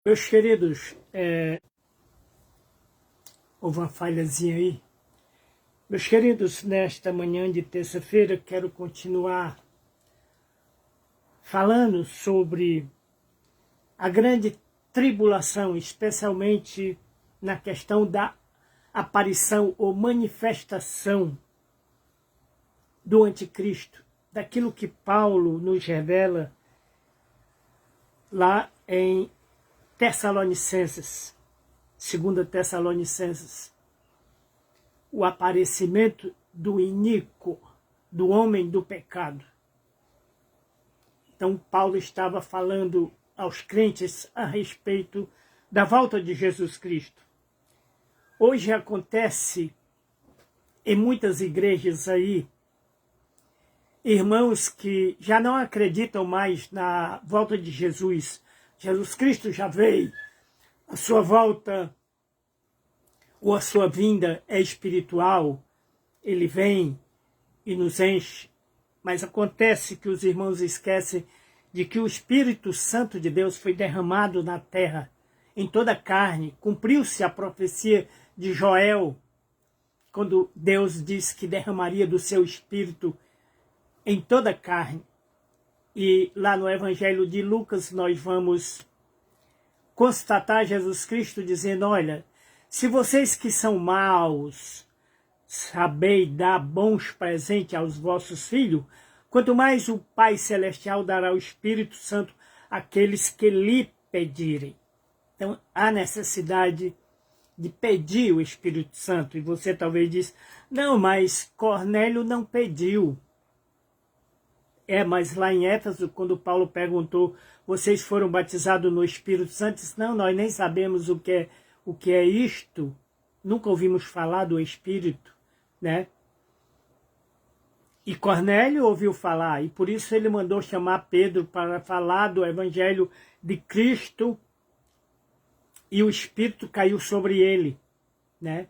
Meus queridos, houve uma falhazinha aí. Meus queridos, nesta manhã de terça-feira, quero continuar falando sobre a grande tribulação, especialmente na questão da aparição ou manifestação do anticristo, daquilo que Paulo nos revela lá em Tessalonicenses, 2 Tessalonicenses, o aparecimento do iníquo, do homem do pecado. Então Paulo estava falando aos crentes a respeito da volta de Jesus Cristo. Hoje acontece em muitas igrejas aí, irmãos que já não acreditam mais na volta de Jesus. Jesus Cristo já veio, a sua volta ou a sua vinda é espiritual, ele vem e nos enche. Mas acontece que os irmãos esquecem de que o Espírito Santo de Deus foi derramado na terra, em toda a carne. Cumpriu-se a profecia de Joel, quando Deus disse que derramaria do seu Espírito em toda a carne. E lá no Evangelho de Lucas nós vamos constatar Jesus Cristo dizendo: olha, se vocês que são maus sabeis dar bons presentes aos vossos filhos, quanto mais o Pai Celestial dará o Espírito Santo àqueles que lhe pedirem. Então há necessidade de pedir o Espírito Santo. E você talvez diz: não, mas Cornélio não pediu. Mas lá em Éfeso, quando Paulo perguntou: vocês foram batizados no Espírito Santo? Disse: não, nós nem sabemos o que é isto. Nunca ouvimos falar do Espírito, né? E Cornélio ouviu falar, e por isso ele mandou chamar Pedro para falar do Evangelho de Cristo, e o Espírito caiu sobre ele, né?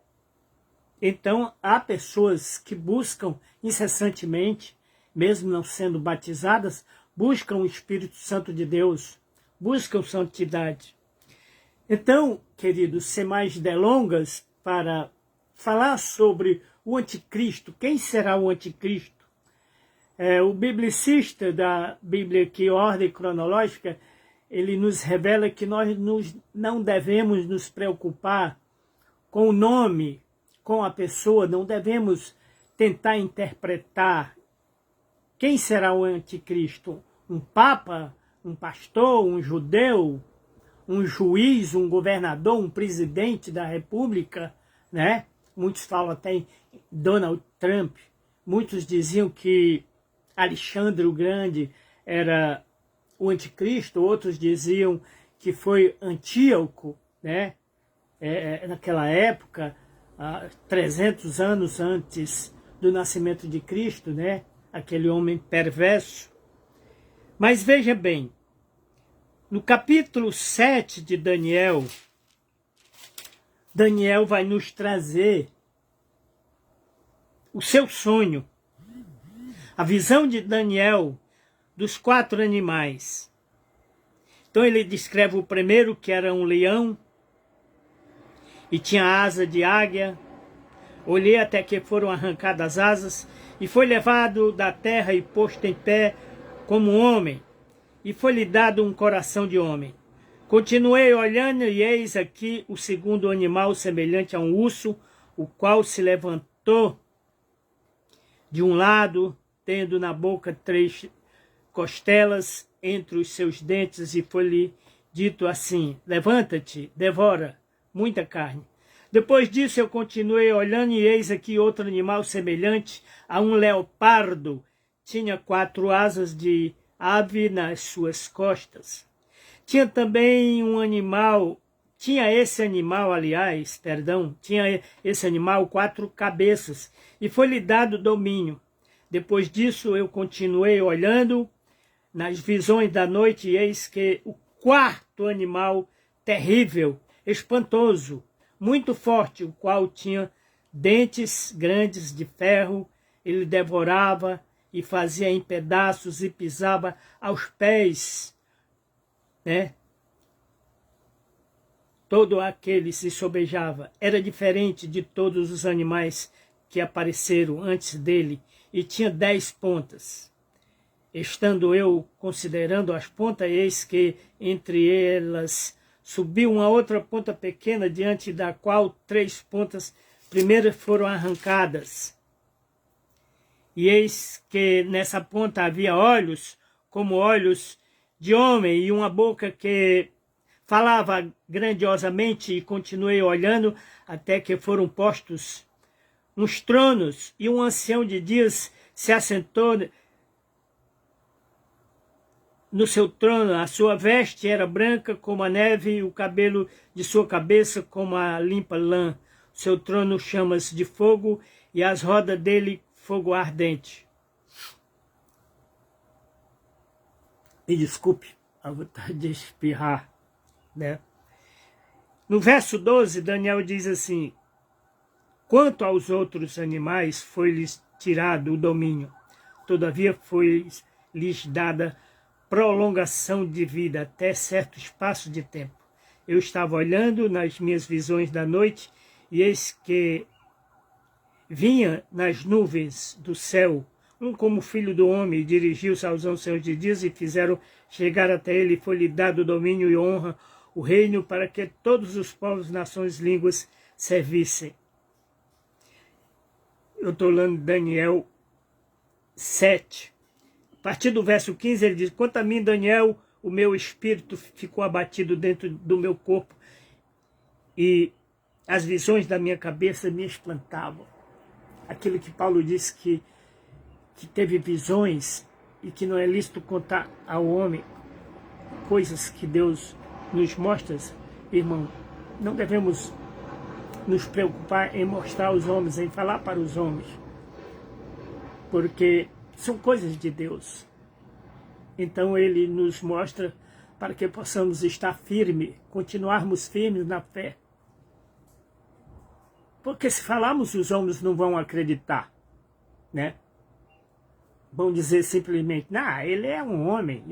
Então, há pessoas que buscam incessantemente, mesmo não sendo batizadas, buscam o Espírito Santo de Deus, buscam santidade. Então, queridos, sem mais delongas, para falar sobre o anticristo, quem será o anticristo? O biblicista da Bíblia, que ordem cronológica, ele nos revela que nós não devemos nos preocupar com o nome, com a pessoa, não devemos tentar interpretar quem será o anticristo. Um papa, um pastor, um judeu, um juiz, um governador, um presidente da república, né? Muitos falam até em Donald Trump. Muitos diziam que Alexandre o Grande era o anticristo, outros diziam que foi Antíoco, né? Naquela época, 300 anos antes do nascimento de Cristo, né? Aquele homem perverso. Mas veja bem, no capítulo 7 de Daniel, Daniel vai nos trazer o seu sonho, a visão de Daniel dos 4 animais. Então ele descreve o primeiro, que era um leão, e tinha asa de águia. Olhei até que foram arrancadas as asas, e foi levado da terra e posto em pé como um homem, e foi-lhe dado um coração de homem. Continuei olhando, e eis aqui o segundo animal, semelhante a um urso, o qual se levantou de um lado, tendo na boca 3 costelas entre os seus dentes, e foi-lhe dito assim: levanta-te, devora muita carne. Depois disso eu continuei olhando, e eis aqui outro animal semelhante a um leopardo. Tinha 4 asas de ave nas suas costas. Tinha também tinha esse animal 4 cabeças, e foi-lhe dado domínio. Depois disso eu continuei olhando nas visões da noite, e eis que o 4º animal terrível, espantoso, muito forte, o qual tinha dentes grandes de ferro, ele devorava e fazia em pedaços e pisava aos pés, né, todo aquele se sobejava. Era diferente de todos os animais que apareceram antes dele, e tinha 10 pontas. Estando eu considerando as pontas, eis que entre elas subiu uma outra ponta pequena, diante da qual 3 pontas primeiras foram arrancadas. E eis que nessa ponta havia olhos, como olhos de homem, e uma boca que falava grandiosamente, e continuei olhando até que foram postos uns tronos, e um ancião de dias se assentou no seu trono. A sua veste era branca como a neve, e o cabelo de sua cabeça como a limpa lã. O seu trono chamas de fogo, e as rodas dele fogo ardente. Me desculpe a vontade de espirrar, né? No verso 12, Daniel diz assim: quanto aos outros animais, foi-lhes tirado o domínio. Todavia foi-lhes dada prolongação de vida até certo espaço de tempo. Eu estava olhando nas minhas visões da noite, e eis que vinha nas nuvens do céu um como filho do homem, e dirigiu-se aos anciãos de dias, e fizeram chegar até ele, e foi-lhe dado domínio e honra, o reino, para que todos os povos, nações, línguas servissem. Eu estou lendo Daniel 7. A partir do verso 15 ele diz: quanto a mim, Daniel, o meu espírito ficou abatido dentro do meu corpo, e as visões da minha cabeça me espantavam. Aquilo que Paulo disse que teve visões, e que não é lícito contar ao homem coisas que Deus nos mostra, irmão. Não devemos nos preocupar em mostrar aos homens, em falar para os homens, porque são coisas de Deus. Então ele nos mostra para que possamos estar firmes, continuarmos firmes na fé. Porque se falarmos, os homens não vão acreditar, né? Vão dizer simplesmente: não, ele é um homem,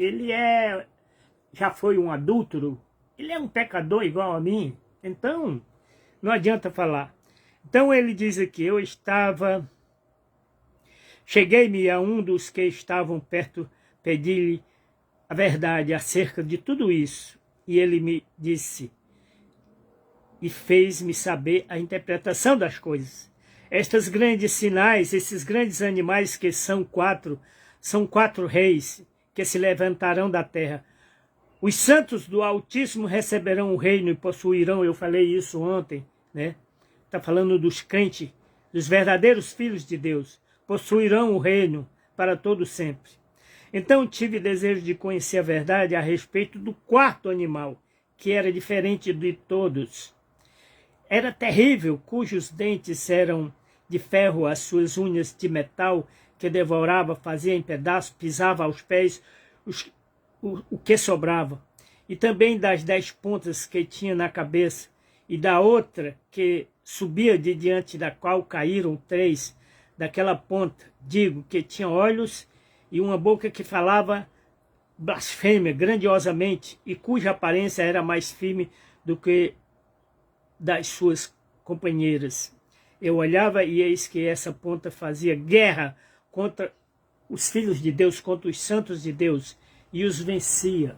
já foi um adúltero, ele é um pecador igual a mim, então não adianta falar. Então ele diz aqui: cheguei-me a um dos que estavam perto, pedi-lhe a verdade acerca de tudo isso, e ele me disse e fez-me saber a interpretação das coisas. Estes grandes sinais, esses grandes animais que são quatro reis que se levantarão da terra. Os santos do Altíssimo receberão o reino e possuirão, eu falei isso ontem, né? Está falando dos crentes, dos verdadeiros filhos de Deus, possuirão o reino para todo sempre. Então tive desejo de conhecer a verdade a respeito do quarto animal, que era diferente de todos. Era terrível, cujos dentes eram de ferro, as suas unhas de metal, que devorava, fazia em pedaços, pisava aos pés o que sobrava. E também das 10 pontas que tinha na cabeça, e da outra que subia de diante da qual caíram 3, daquela ponta, digo, que tinha olhos e uma boca que falava blasfêmia grandiosamente, e cuja aparência era mais firme do que das suas companheiras. Eu olhava, e eis que essa ponta fazia guerra contra os filhos de Deus, contra os santos de Deus, e os vencia.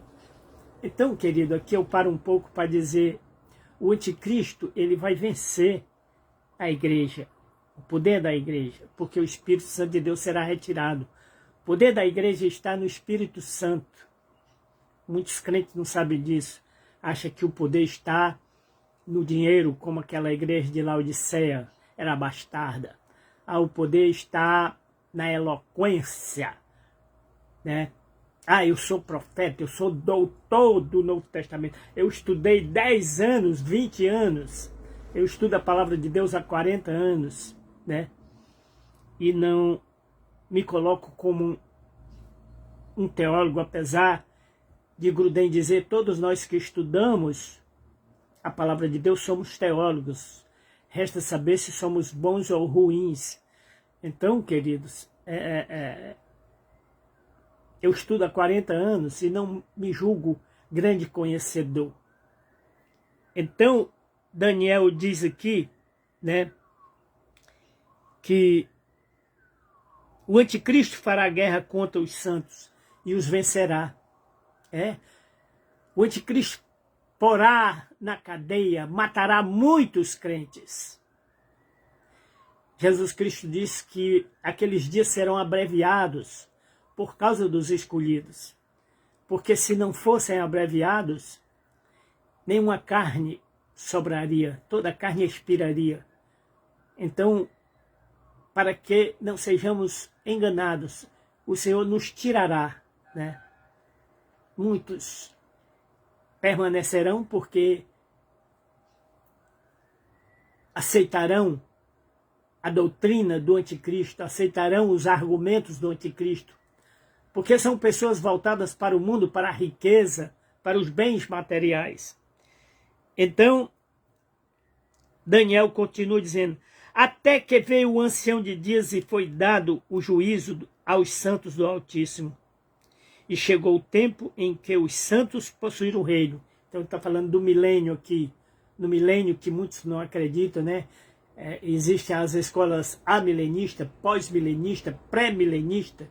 Então, querido, aqui eu paro um pouco para dizer: o anticristo, ele vai vencer a igreja, o poder da igreja, porque o Espírito Santo de Deus será retirado. O poder da igreja está no Espírito Santo. Muitos crentes não sabem disso. Acham que o poder está no dinheiro, como aquela igreja de Laodiceia era bastarda. O poder está na eloquência, né? Eu sou profeta, eu sou doutor do Novo Testamento. Eu estudei 10 anos, 20 anos. Eu estudo a palavra de Deus há 40 anos, né? E não me coloco como um teólogo, apesar de Grudem dizer: todos nós que estudamos a palavra de Deus somos teólogos. Resta saber se somos bons ou ruins. Então, queridos, eu estudo há 40 anos e não me julgo grande conhecedor. Então, Daniel diz aqui, né, que o anticristo fará guerra contra os santos e os vencerá. O anticristo porá na cadeia, matará muitos crentes. Jesus Cristo disse que aqueles dias serão abreviados por causa dos escolhidos. Porque se não fossem abreviados, nenhuma carne sobraria, toda a carne expiraria. Então, para que não sejamos enganados, o Senhor nos tirará, né? Muitos permanecerão porque aceitarão a doutrina do anticristo, aceitarão os argumentos do anticristo, porque são pessoas voltadas para o mundo, para a riqueza, para os bens materiais. Então, Daniel continua dizendo, até que veio o ancião de dias e foi dado o juízo aos santos do Altíssimo. E chegou o tempo em que os santos possuíram o reino. Então está falando do milênio aqui, no milênio que muitos não acreditam, né? Existem as escolas amilenista, pós-milenista, pré-milenista,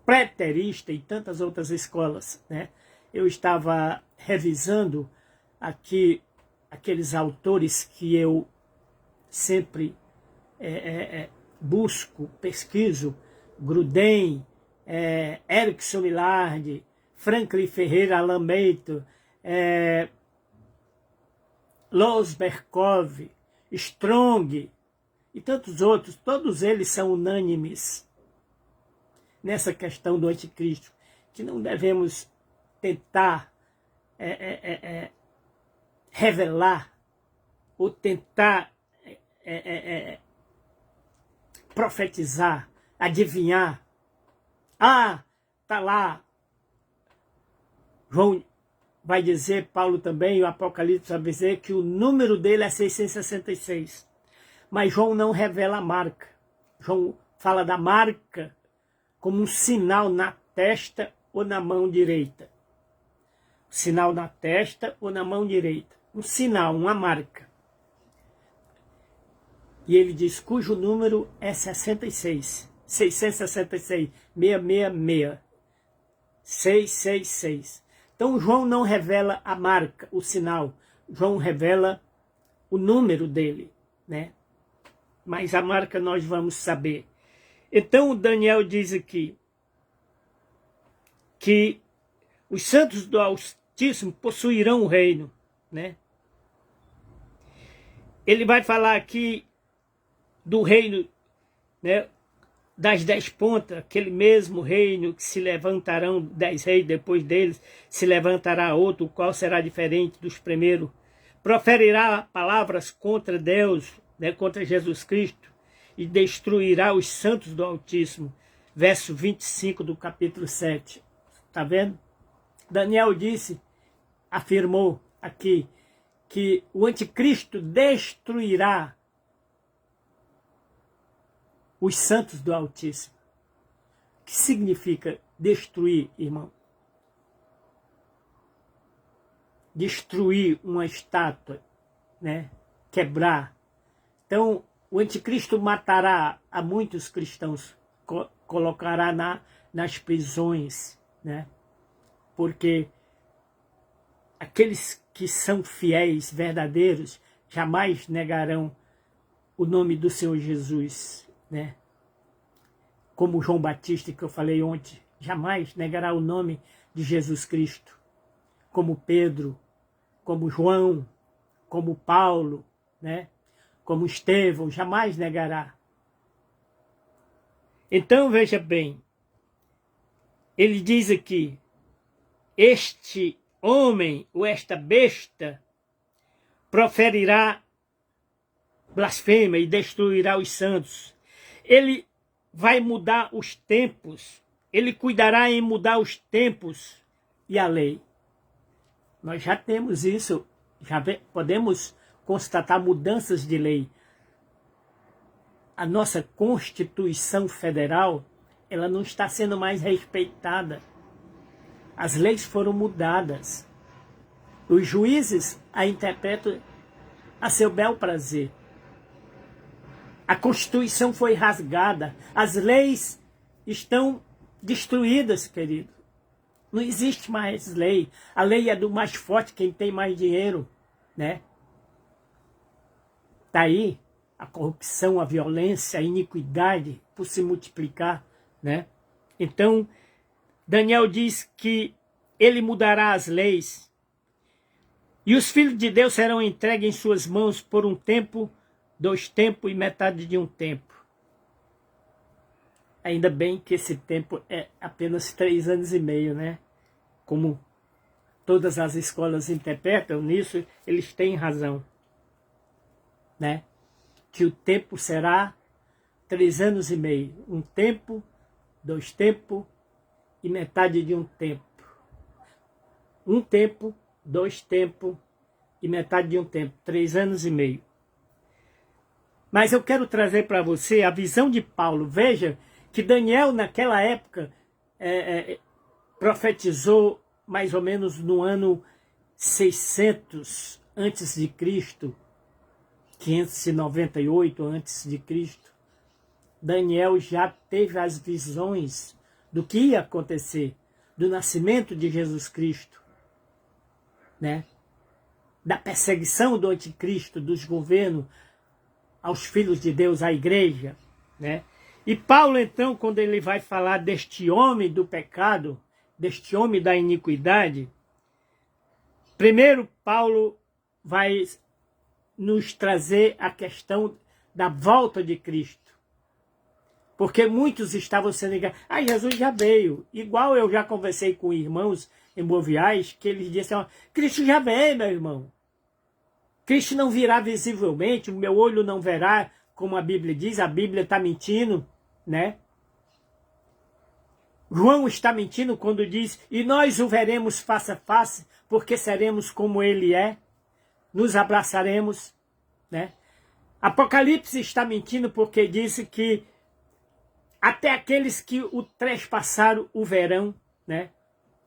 preterista e tantas outras escolas, né? Eu estava revisando aqui aqueles autores que eu sempre busco, pesquiso, Grudem, Erickson Millard, Franklin Ferreira Alameito, Losberkov, Strong e tantos outros, todos eles são unânimes nessa questão do anticristo, que não devemos tentar revelar ou tentar profetizar, adivinhar. Ah, está lá. João vai dizer, Paulo também, o Apocalipse vai dizer que o número dele é 666. Mas João não revela a marca. João fala da marca como um sinal na testa ou na mão direita. Sinal na testa ou na mão direita. Um sinal, uma marca. E ele diz, cujo número é 66. 666. 666. 666. Então João não revela a marca, o sinal. João revela o número dele, né? Mas a marca nós vamos saber. Então Daniel diz aqui que os santos do Altíssimo possuirão o reino, né? Ele vai falar aqui do reino, né, das 10 pontas, aquele mesmo reino que se levantarão 10 reis depois deles, se levantará outro, o qual será diferente dos primeiros, proferirá palavras contra Deus, né, contra Jesus Cristo, e destruirá os santos do Altíssimo. Verso 25 do capítulo 7. Está vendo? Daniel disse, afirmou aqui, que o anticristo destruirá os santos do Altíssimo. O que significa destruir, irmão? Destruir uma estátua, né? Quebrar. Então, o anticristo matará a muitos cristãos, colocará nas prisões, né? Porque aqueles que são fiéis, verdadeiros, jamais negarão o nome do Senhor Jesus, né? Como João Batista, que eu falei ontem, jamais negará o nome de Jesus Cristo. Como Pedro, como João, como Paulo, né? Como Estevão, jamais negará. Então, veja bem, ele diz aqui, este homem, ou esta besta, proferirá blasfêmia e destruirá os santos. Ele vai mudar os tempos, ele cuidará em mudar os tempos e a lei. Nós já temos isso, já podemos constatar mudanças de lei. A nossa Constituição Federal, ela não está sendo mais respeitada. As leis foram mudadas. Os juízes a interpretam a seu bel prazer. A Constituição foi rasgada, as leis estão destruídas, querido. Não existe mais lei. A lei é do mais forte, quem tem mais dinheiro, né? Está aí a corrupção, a violência, a iniquidade por se multiplicar, né? Então, Daniel diz que ele mudará as leis e os filhos de Deus serão entregues em suas mãos por um tempo, 2 tempos e metade de um tempo. Ainda bem que esse tempo é apenas 3 anos e meio, né? Como todas as escolas interpretam nisso, eles têm razão, né? Que o tempo será 3 anos e meio. 1 tempo, 2 tempos e metade de um tempo. 1 tempo, 2 tempos e metade de um tempo. 3 anos e meio. Mas eu quero trazer para você a visão de Paulo. Veja que Daniel, naquela época, profetizou mais ou menos no ano 600 antes de Cristo, 598 antes de Cristo. Daniel já teve as visões do que ia acontecer, do nascimento de Jesus Cristo, né? Da perseguição do anticristo, dos governos aos filhos de Deus, à igreja, né? E Paulo, então, quando ele vai falar deste homem do pecado, deste homem da iniquidade, primeiro Paulo vai nos trazer a questão da volta de Cristo. Porque muitos estavam sendo enganados. Ah, Jesus já veio. Igual eu já conversei com irmãos em Boviais, que eles disseram, Cristo já veio, meu irmão. Cristo não virá visivelmente, o meu olho não verá, como a Bíblia diz, a Bíblia está mentindo, né? João está mentindo quando diz, e nós o veremos face a face, porque seremos como ele é, nos abraçaremos, né? Apocalipse está mentindo porque disse que até aqueles que o trespassaram o verão, né?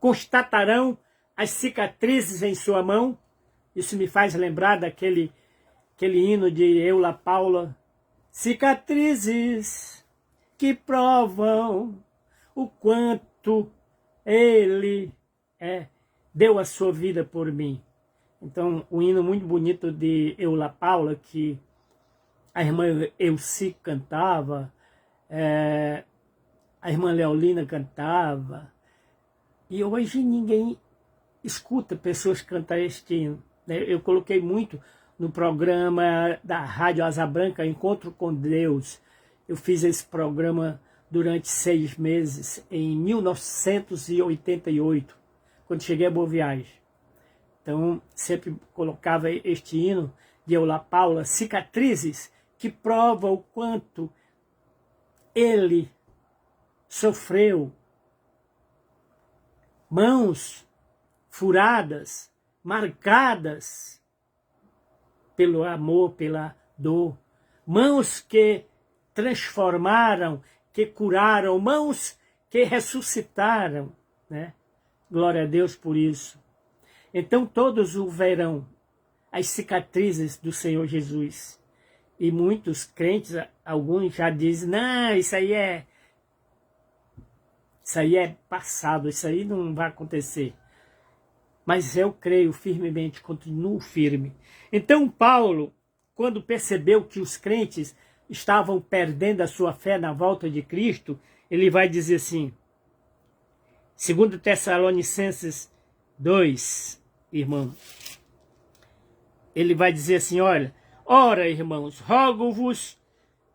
Constatarão as cicatrizes em sua mão. Isso me faz lembrar daquele hino de Eula Paula. Cicatrizes que provam o quanto ele deu a sua vida por mim. Então, um hino muito bonito de Eula Paula, que a irmã Elci cantava, a irmã Leolina cantava, e hoje ninguém escuta pessoas cantar este hino. Eu coloquei muito no programa da Rádio Asa Branca, Encontro com Deus. Eu fiz esse programa durante 6 meses, em 1988, quando cheguei a Boa Viagem. Então, sempre colocava este hino de Eula Paula, cicatrizes que provam o quanto ele sofreu, mãos furadas, marcadas pelo amor, pela dor, mãos que transformaram, que curaram, mãos que ressuscitaram, né? Glória a Deus por isso. Então todos o verão, as cicatrizes do Senhor Jesus. E muitos crentes, alguns já dizem, não, isso aí é passado, isso aí não vai acontecer. Mas eu creio firmemente, continuo firme. Então Paulo, quando percebeu que os crentes estavam perdendo a sua fé na volta de Cristo, ele vai dizer assim, 2 Tessalonicenses 2, irmão, ele vai dizer assim, olha, ora, irmãos, rogo-vos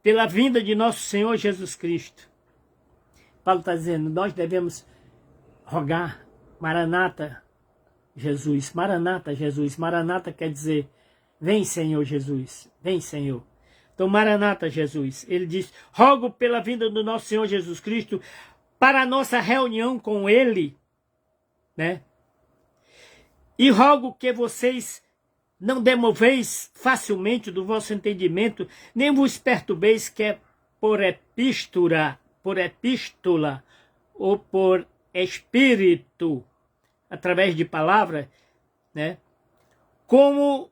pela vinda de nosso Senhor Jesus Cristo. Paulo está dizendo, nós devemos rogar, Maranata, Jesus, Maranata, Jesus. Maranata quer dizer, vem Senhor Jesus, vem Senhor. Então, Maranata, Jesus, ele diz, rogo pela vinda do nosso Senhor Jesus Cristo para a nossa reunião com ele, né? E rogo que vocês não demoveis facilmente do vosso entendimento, nem vos perturbeis que é por epístola ou por espírito, através de palavra, né? como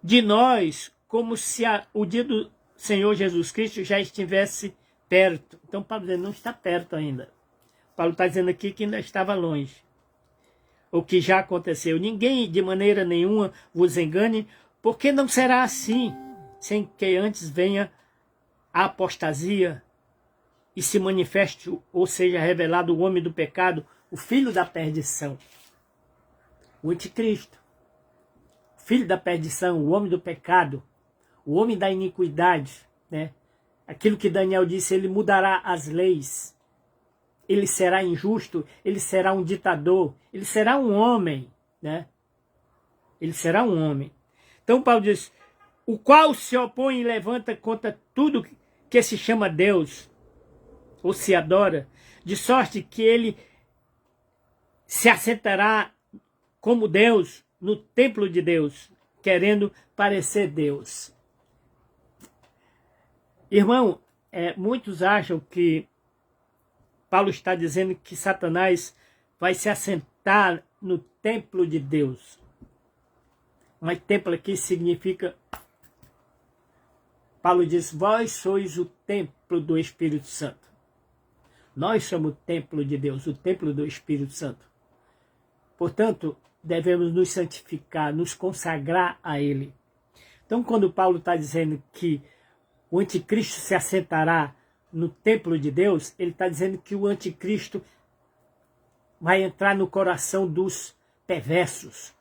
de nós, como se o dia do Senhor Jesus Cristo já estivesse perto. Então Paulo diz, não está perto ainda. Paulo está dizendo aqui que ainda estava longe. O que já aconteceu. Ninguém de maneira nenhuma vos engane, porque não será assim, sem que antes venha a apostasia e se manifeste, ou seja, revelado o homem do pecado, o filho da perdição, o anticristo, filho da perdição, o homem do pecado, o homem da iniquidade, né? Aquilo que Daniel disse, ele mudará as leis, ele será injusto, ele será um ditador, ele será um homem, né? Ele será um homem. Então Paulo diz, o qual se opõe e levanta contra tudo que se chama Deus, ou se adora, de sorte que ele se assentará como Deus no templo de Deus, querendo parecer Deus. Irmão, muitos acham que Paulo está dizendo que Satanás vai se assentar no templo de Deus. Mas templo aqui significa... Paulo diz, vós sois o templo do Espírito Santo. Nós somos o templo de Deus, o templo do Espírito Santo. Portanto, devemos nos santificar, nos consagrar a Ele. Então, quando Paulo está dizendo que o anticristo se assentará no templo de Deus, ele está dizendo que o anticristo vai entrar no coração dos perversos,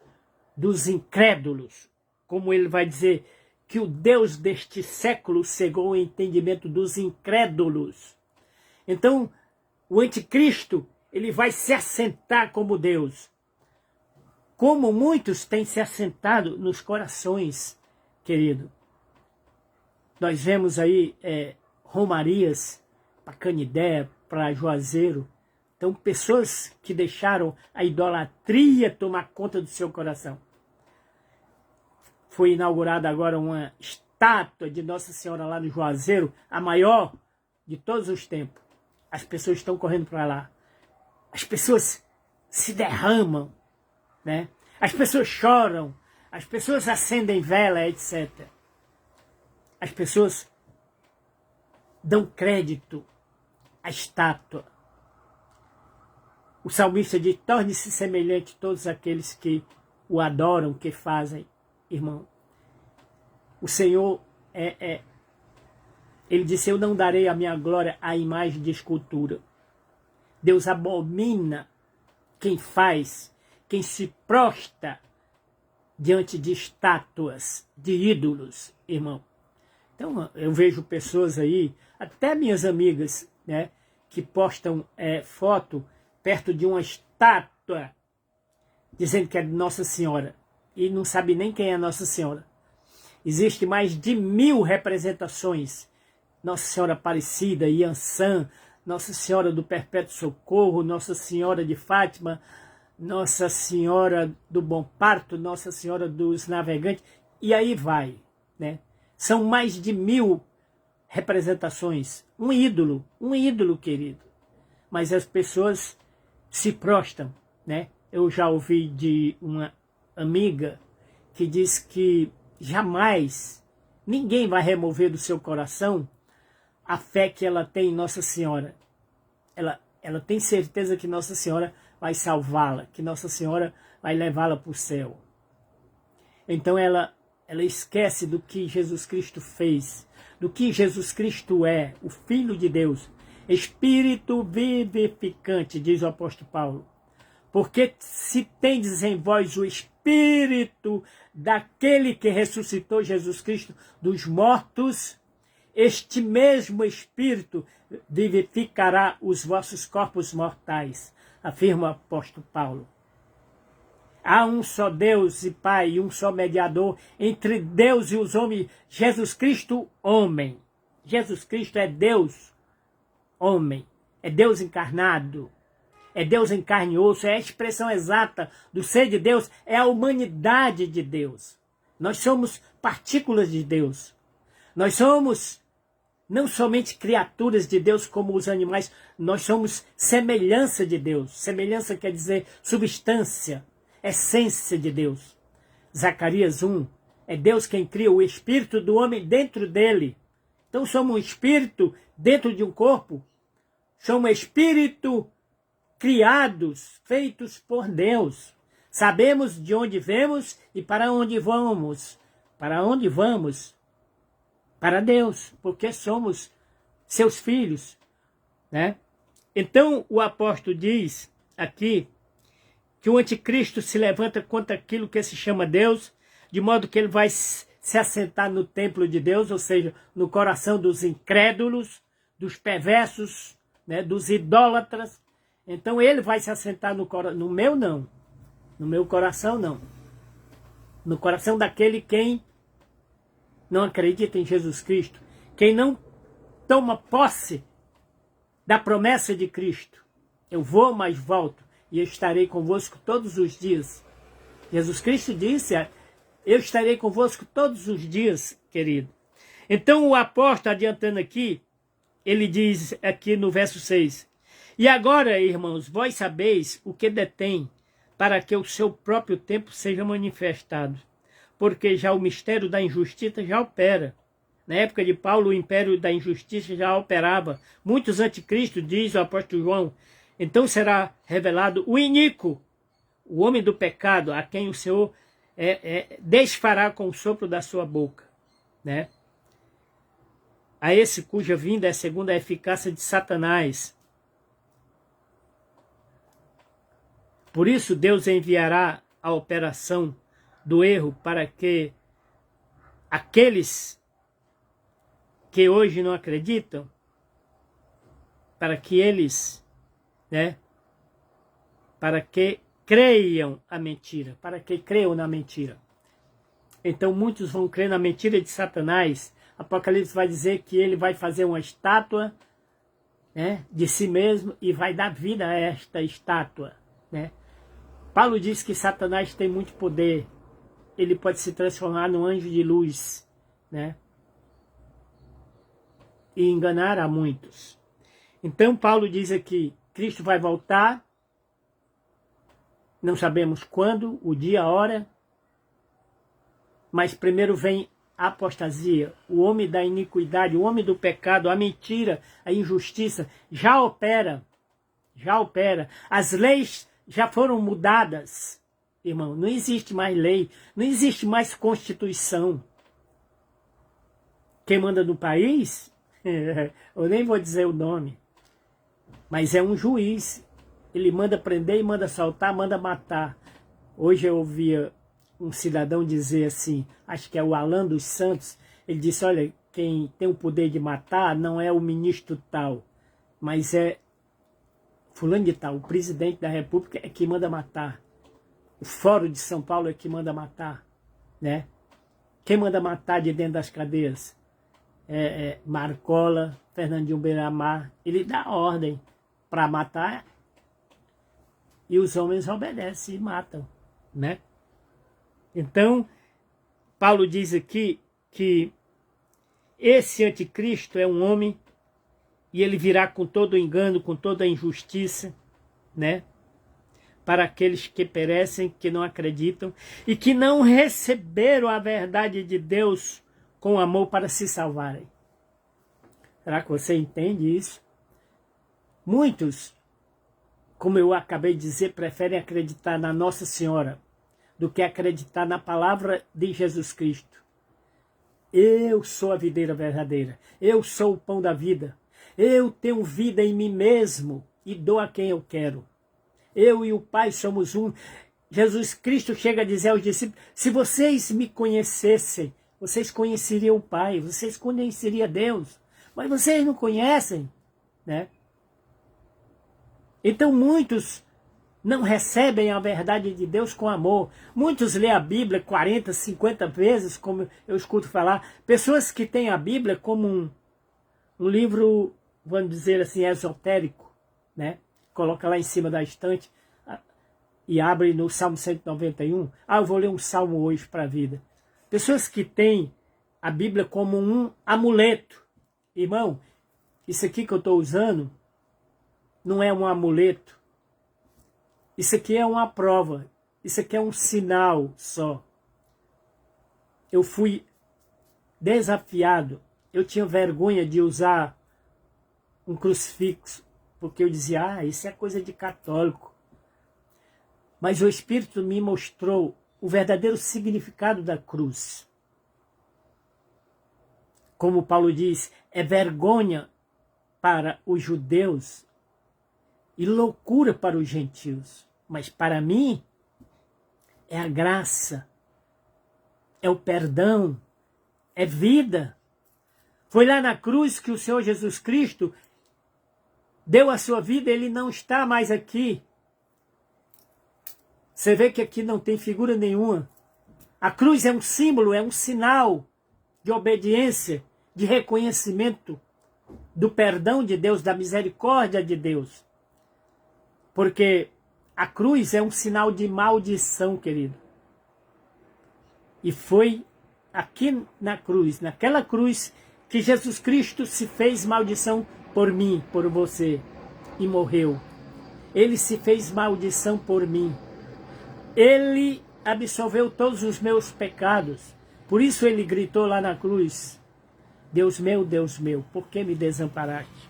dos incrédulos. Como ele vai dizer que o Deus deste século cegou o entendimento dos incrédulos. Então, o anticristo, ele vai se assentar como Deus. Como muitos têm se assentado nos corações, querido. Nós vemos aí romarias para Canidé, para Juazeiro. Então, pessoas que deixaram a idolatria tomar conta do seu coração. Foi inaugurada agora uma estátua de Nossa Senhora lá no Juazeiro, a maior de todos os tempos. As pessoas estão correndo para lá. As pessoas se derramam, né? As pessoas choram, as pessoas acendem vela, etc. As pessoas dão crédito à estátua. O salmista diz, torne-se semelhante a todos aqueles que o adoram, que fazem, irmão. O Senhor ele disse, eu não darei a minha glória à imagem de escultura. Deus abomina quem faz, quem se prostra diante de estátuas, de ídolos, irmão. Então, eu vejo pessoas aí, até minhas amigas, né, que postam foto perto de uma estátua, dizendo que é de Nossa Senhora, e não sabe nem quem é Nossa Senhora. Existe mais de 1000 representações. Nossa Senhora Aparecida, Iansã, Nossa Senhora do Perpétuo Socorro, Nossa Senhora de Fátima, Nossa Senhora do Bom Parto, Nossa Senhora dos Navegantes, e aí vai, né? São mais de 1000 representações. Um ídolo, querido. Mas as pessoas se prostram, né? Eu já ouvi de uma amiga que diz que jamais ninguém vai remover do seu coração a fé que ela tem em Nossa Senhora. Ela tem certeza que Nossa Senhora vai salvá-la, que Nossa Senhora vai levá-la para o céu. Então ela esquece do que Jesus Cristo fez, do que Jesus Cristo é, o Filho de Deus, Espírito vivificante, diz o apóstolo Paulo. Porque se tendes em vós o Espírito daquele que ressuscitou Jesus Cristo dos mortos, este mesmo Espírito vivificará os vossos corpos mortais, afirma o apóstolo Paulo. Há um só Deus e Pai, e um só mediador entre Deus e os homens, Jesus Cristo, homem. Jesus Cristo é Deus, homem. É Deus encarnado. É Deus em carne e osso. É a expressão exata do ser de Deus. É a humanidade de Deus. Nós somos partículas de Deus. Nós somos não somente criaturas de Deus como os animais. Nós somos semelhança de Deus. Semelhança quer dizer substância, essência de Deus. Zacarias 1. É Deus quem cria o espírito do homem dentro dele. Então somos um espírito dentro de um corpo. Somos espírito criados, feitos por Deus. Sabemos de onde vemos e para onde vamos. Para onde vamos? Para Deus, porque somos seus filhos, né? Então o apóstolo diz aqui que o anticristo se levanta contra aquilo que se chama Deus, de modo que ele vai se assentar no templo de Deus, ou seja, no coração dos incrédulos, dos perversos, né, dos idólatras. Então ele vai se assentar no meu não, no meu coração não, no coração daquele quem não acredita em Jesus Cristo, quem não toma posse da promessa de Cristo. Eu vou, mas volto, e eu estarei convosco todos os dias. Jesus Cristo disse, eu estarei convosco todos os dias, querido. Então o apóstolo, adiantando aqui, ele diz aqui no verso 6, e agora, irmãos, vós sabeis o que detém, para que o seu próprio tempo seja manifestado, porque já o mistério da injustiça já opera. Na época de Paulo, o império da injustiça já operava. Muitos anticristos, diz o apóstolo João. Então será revelado o iníquo, o homem do pecado, a quem o Senhor desfará com o sopro da sua boca, né? A esse cuja vinda é segundo a eficácia de Satanás. Por isso Deus enviará a operação do erro para que aqueles que hoje não acreditam, para que eles, né, para que creiam a mentira, para que creiam na mentira. Então muitos vão crer na mentira de Satanás. Apocalipse vai dizer que ele vai fazer uma estátua, né, de si mesmo e vai dar vida a esta estátua, né? Paulo diz que Satanás tem muito poder. Ele pode se transformar num anjo de luz, né? E enganar a muitos. Então Paulo diz aqui, Cristo vai voltar, não sabemos quando, o dia, a hora, mas primeiro vem a apostasia, o homem da iniquidade, o homem do pecado, a mentira, a injustiça, já opera, as leis já foram mudadas, irmão, não existe mais lei, não existe mais Constituição. Quem manda no país, eu nem vou dizer o nome, mas é um juiz, ele manda prender e manda soltar, manda matar. Hoje eu ouvia um cidadão dizer assim, acho que é o Alan dos Santos, ele disse, olha, quem tem o poder de matar não é o ministro tal, mas é fulano de tal, o presidente da República é que manda matar. O Fórum de São Paulo é que manda matar, né? Quem manda matar de dentro das cadeias? Marcola, Fernandinho Beiramar, ele dá ordem para matar e os homens obedecem e matam, né? Então, Paulo diz aqui que esse anticristo é um homem e ele virá com todo o engano, com toda a injustiça, né? Para aqueles que perecem, que não acreditam e que não receberam a verdade de Deus com amor para se salvarem. Será que você entende isso? Muitos, como eu acabei de dizer, preferem acreditar na Nossa Senhora do que acreditar na palavra de Jesus Cristo. Eu sou a videira verdadeira, eu sou o pão da vida, eu tenho vida em mim mesmo e dou a quem eu quero. Eu e o Pai somos um. Jesus Cristo chega a dizer aos discípulos, se vocês me conhecessem, vocês conheceriam o Pai, vocês conheceriam Deus, mas vocês não conhecem, né? Então muitos não recebem a verdade de Deus com amor. Muitos lêem a Bíblia 40, 50 vezes, como eu escuto falar. Pessoas que têm a Bíblia como um livro, vamos dizer assim, esotérico, né? Coloca lá em cima da estante e abre no Salmo 191. Eu vou ler um salmo hoje para a vida. Pessoas que têm a Bíblia como um amuleto. Irmão, isso aqui que eu estou usando não é um amuleto. Isso aqui é uma prova. Isso aqui é um sinal só. eu fui desafiado. Eu tinha vergonha de usar um crucifixo, porque eu dizia, isso é coisa de católico. Mas o Espírito me mostrou o verdadeiro significado da cruz. Como Paulo diz, é vergonha para os judeus e loucura para os gentios. Mas para mim, é a graça, é o perdão, é vida. Foi lá na cruz que o Senhor Jesus Cristo deu a sua vida, ele não está mais aqui. Você vê que aqui não tem figura nenhuma. A cruz é um símbolo, é um sinal de obediência, de reconhecimento do perdão de Deus, da misericórdia de Deus. Porque a cruz é um sinal de maldição, querido. E foi aqui na cruz, naquela cruz, que Jesus Cristo se fez maldição por mim, por você, e morreu. Ele se fez maldição por mim. Ele absolveu todos os meus pecados. Por isso ele gritou lá na cruz, Deus meu, por que me desamparaste?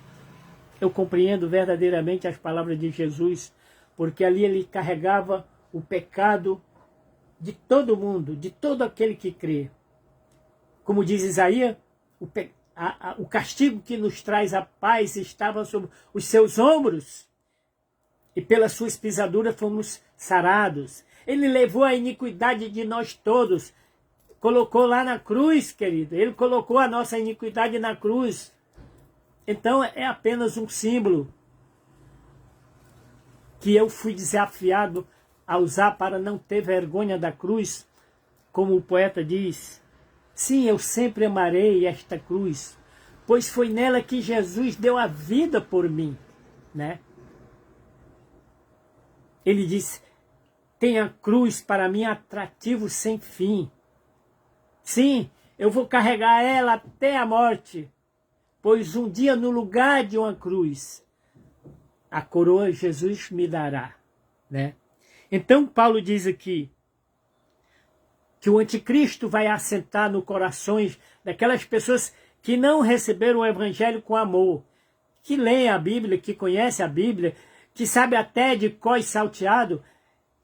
Eu compreendo verdadeiramente as palavras de Jesus, porque ali ele carregava o pecado de todo mundo, de todo aquele que crê. Como diz Isaías, o castigo que nos traz a paz estava sobre os seus ombros, e pelas suas pisaduras fomos sarados. Ele levou a iniquidade de nós todos, colocou lá na cruz, querido. Ele colocou a nossa iniquidade na cruz. Então é apenas um símbolo que eu fui desafiado a usar para não ter vergonha da cruz, como o poeta diz. Sim, eu sempre amarei esta cruz, pois foi nela que Jesus deu a vida por mim, né? Ele diz, tem a cruz para mim atrativo sem fim. Sim, eu vou carregar ela até a morte, pois um dia no lugar de uma cruz, a coroa Jesus me dará, né? Então Paulo diz aqui que o anticristo vai assentar no corações daquelas pessoas que não receberam o evangelho com amor, que leem a Bíblia, que conhecem a Bíblia, que sabe até de cor e salteado,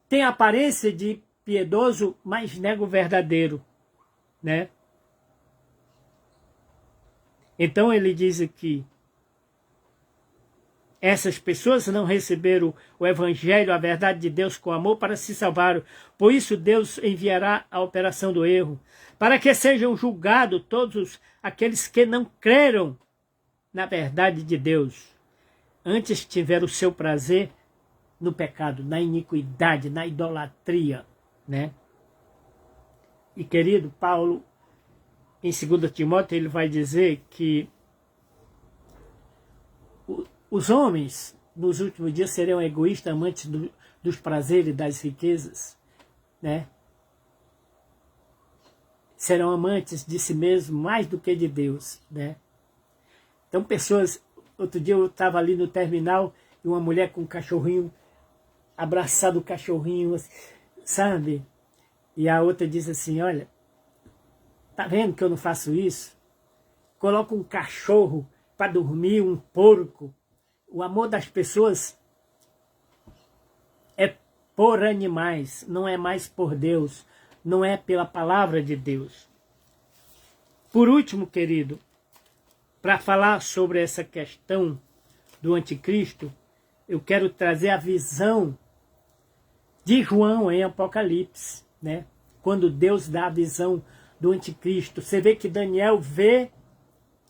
tem aparência de piedoso, mas nega o verdadeiro, né? Então ele diz aqui, essas pessoas não receberam o evangelho, a verdade de Deus com amor para se salvar. Por isso Deus enviará a operação do erro, para que sejam julgados todos aqueles que não creram na verdade de Deus. Antes tiveram o seu prazer no pecado, na iniquidade, na idolatria, né? E querido, Paulo, em 2 Timóteo, ele vai dizer que os homens, nos últimos dias, serão egoístas, amantes dos prazeres e das riquezas, né? Serão amantes de si mesmos mais do que de Deus, né? Então, pessoas... Outro dia eu estava ali no terminal e uma mulher com um cachorrinho, abraçado o cachorrinho, sabe? E a outra diz assim, olha, tá vendo que eu não faço isso? Coloco um cachorro para dormir, um porco. O amor das pessoas é por animais, não é mais por Deus, não é pela palavra de Deus. Por último, querido, para falar sobre essa questão do anticristo, eu quero trazer a visão de João em Apocalipse, né? Quando Deus dá a visão do anticristo. Você vê que Daniel vê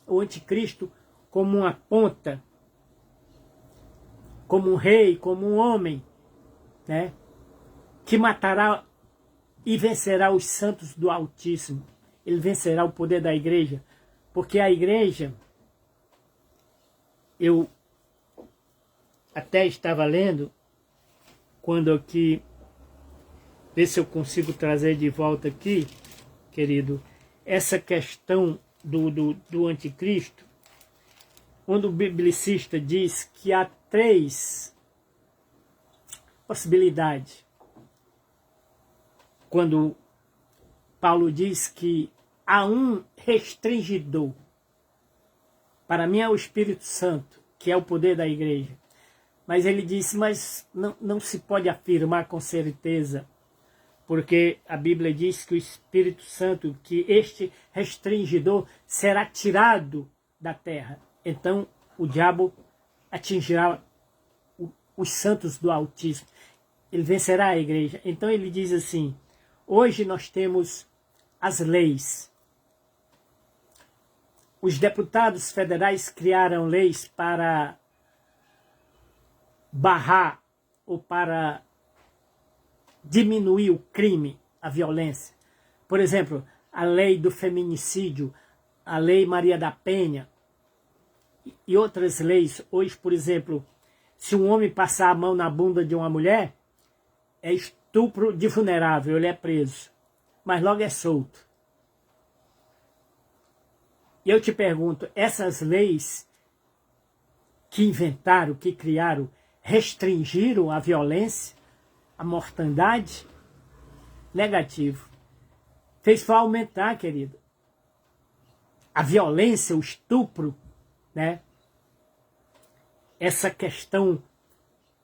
o anticristo como uma ponta, como um rei, como um homem, né? Que matará e vencerá os santos do Altíssimo. Ele vencerá o poder da igreja. Porque a igreja, eu até estava lendo, quando aqui, ver se eu consigo trazer de volta aqui, querido, essa questão do anticristo, quando o biblicista diz que há 3 possibilidades. Quando Paulo diz que há um restringidor. Para mim é o Espírito Santo, que é o poder da igreja. Mas ele disse, mas não se pode afirmar com certeza, porque a Bíblia diz que o Espírito Santo, que este restringidor será tirado da terra. Então o diabo atingirá os santos do Altíssimo. Ele vencerá a igreja. Então ele diz assim, hoje nós temos as leis. Os deputados federais criaram leis para barrar ou para diminuir o crime, a violência. Por exemplo, a lei do feminicídio, a lei Maria da Penha e outras leis. Hoje, por exemplo, se um homem passar a mão na bunda de uma mulher, é estupro de vulnerável, ele é preso, mas logo é solto. E eu te pergunto, essas leis que inventaram, que criaram, restringiram a violência, a mortandade? Negativo. Fez só aumentar, querido. A violência, o estupro, né? Essa questão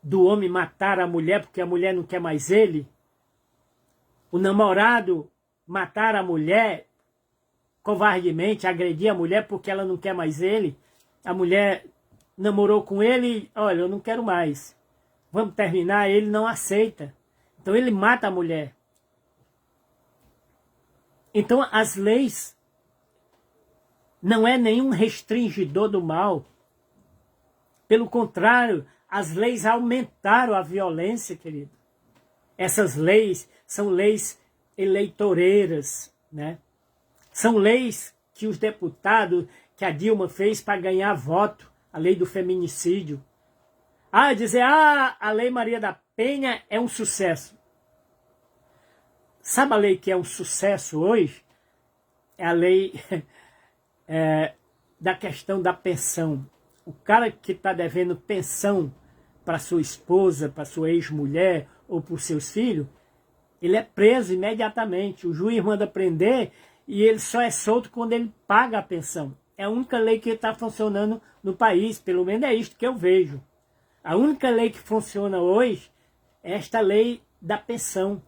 do homem matar a mulher porque a mulher não quer mais ele. O namorado matar a mulher covardemente, agredir a mulher porque ela não quer mais ele. A mulher namorou com ele, olha, eu não quero mais. Vamos terminar, ele não aceita. Então ele mata a mulher. Então as leis não é nenhum restringidor do mal. Pelo contrário, as leis aumentaram a violência, querido. Essas leis são leis eleitoreiras, né? São leis que os deputados, que a Dilma fez para ganhar voto, a lei do feminicídio. Dizer, a lei Maria da Penha é um sucesso. Sabe a lei que é um sucesso hoje? É a lei da questão da pensão. O cara que está devendo pensão para sua esposa, para sua ex-mulher ou para os seus filhos, ele é preso imediatamente. O juiz manda prender e ele só é solto quando ele paga a pensão. É a única lei que está funcionando no país, pelo menos é isto que eu vejo. A única lei que funciona hoje é esta lei da pensão.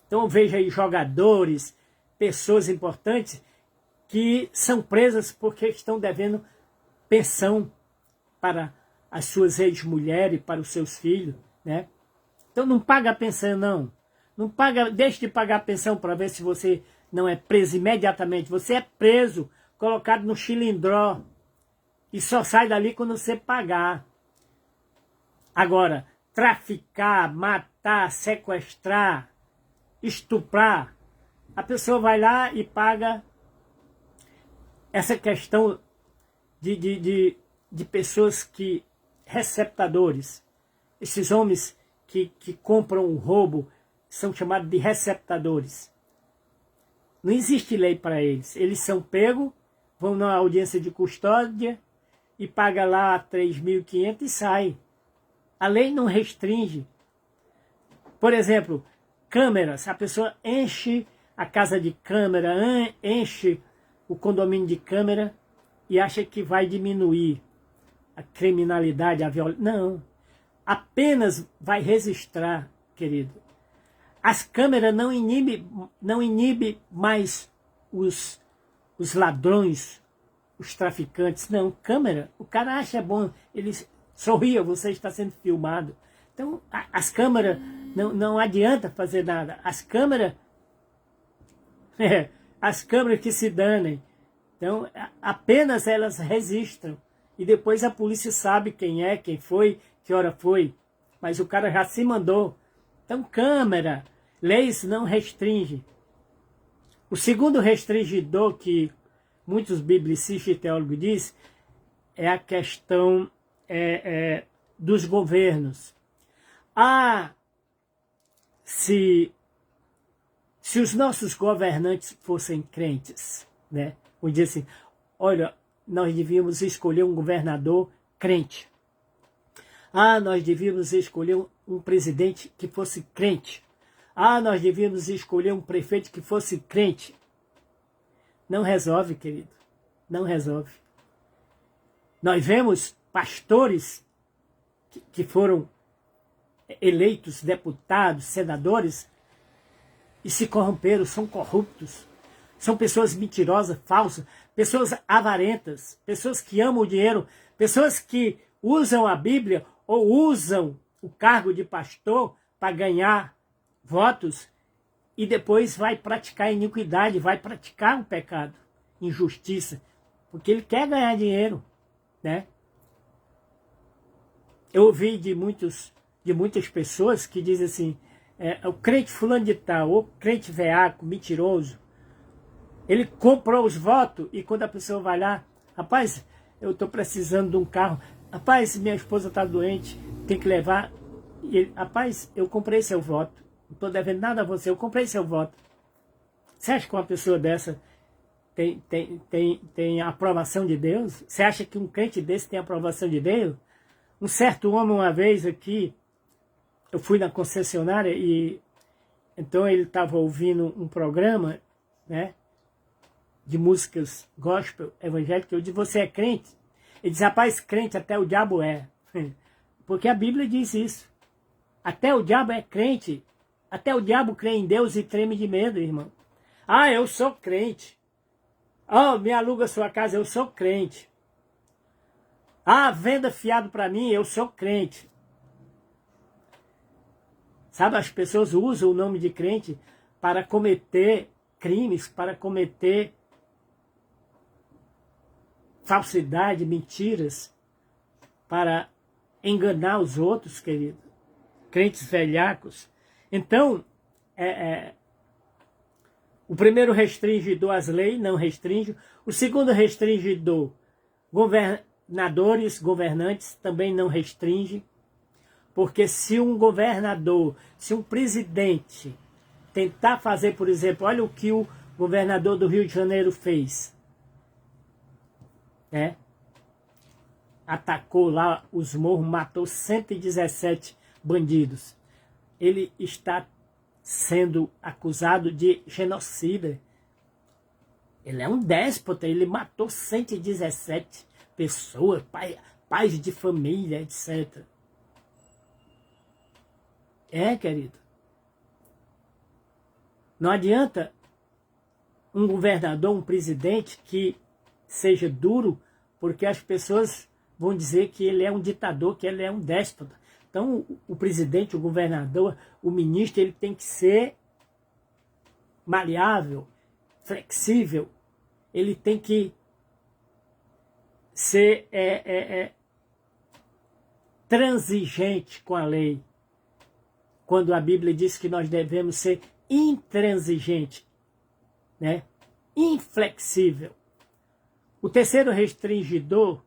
Então eu vejo aí jogadores, pessoas importantes que são presas porque estão devendo pensão para as suas ex-mulheres, para os seus filhos, né? Então não paga a pensão, não. Não paga, deixe de pagar a pensão para ver se você não é preso imediatamente. Você é preso, colocado no chilindró e só sai dali quando você pagar. Agora, traficar, matar, sequestrar, estuprar, a pessoa vai lá e paga. Essa questão de pessoas que, receptadores, esses homens que compram o roubo, são chamados de receptadores. Não existe lei para eles. Eles são pegos, vão na audiência de custódia e pagam lá 3.500 e saem. A lei não restringe. Por exemplo, câmeras. A pessoa enche a casa de câmera, enche o condomínio de câmera e acha que vai diminuir a criminalidade, a violência. Não. Apenas vai registrar, querido. As câmeras não inibem mais os ladrões, os traficantes. Não, câmera, o cara acha bom, ele sorria, você está sendo filmado. Então, as câmeras, não adianta fazer nada. As câmeras que se danem. Então, apenas elas registram. E depois a polícia sabe quem é, quem foi, que hora foi. Mas o cara já se mandou. Então, câmera, leis não restringem. O segundo restringidor que muitos biblicistas e teólogos dizem é a questão dos governos. Se os nossos governantes fossem crentes, né? Vamos dizer assim, olha, nós devíamos escolher um governador crente. Nós devíamos escolher um presidente que fosse crente. Ah, nós devíamos escolher um prefeito que fosse crente. Não resolve, querido. Não resolve. Nós vemos pastores que foram eleitos deputados, senadores, e se corromperam, são corruptos. São pessoas mentirosas, falsas, pessoas avarentas, pessoas que amam o dinheiro, pessoas que usam a Bíblia ou usam o cargo de pastor para ganhar votos e depois vai praticar iniquidade, vai praticar um pecado, injustiça, porque ele quer ganhar dinheiro, né? Eu ouvi de muitas pessoas que dizem assim, o crente fulano de tal, ou crente veaco, mentiroso, ele comprou os votos e quando a pessoa vai lá, rapaz, eu estou precisando de um carro, rapaz, minha esposa está doente, tem que levar, e ele, rapaz, eu comprei seu voto, não estou devendo nada a você, eu comprei seu voto. Você acha que uma pessoa dessa tem a aprovação de Deus? Você acha que um crente desse tem a aprovação de Deus? Um certo homem, uma vez aqui, eu fui na concessionária e então ele estava ouvindo um programa, né, de músicas gospel, evangélicas. Eu disse, você é crente? Ele disse, rapaz, crente até o diabo é. Porque a Bíblia diz isso. Até o diabo é crente. Até o diabo crê em Deus e treme de medo, irmão. Ah, eu sou crente. Oh, me aluga sua casa, eu sou crente. Ah, venda fiado para mim, eu sou crente. Sabe, as pessoas usam o nome de crente para cometer crimes, para cometer falsidade, mentiras, para enganar os outros, querido. Crentes velhacos. Então, o primeiro restringidor às leis, não restringe. O segundo restringidor, governadores, governantes, também não restringe. Porque se um governador, se um presidente tentar fazer, por exemplo, olha o que o governador do Rio de Janeiro fez. Atacou lá os morros, matou 117 bandidos. Ele está sendo acusado de genocida. Ele é um déspota, ele matou 117 pessoas, pais de família, etc. Querido. Não adianta um governador, um presidente que seja duro, porque as pessoas vão dizer que ele é um ditador, que ele é um déspota. Então, o presidente, o governador, o ministro, ele tem que ser maleável, flexível. Ele tem que ser transigente com a lei. Quando a Bíblia diz que nós devemos ser intransigente, né? Inflexível. O terceiro restringidor,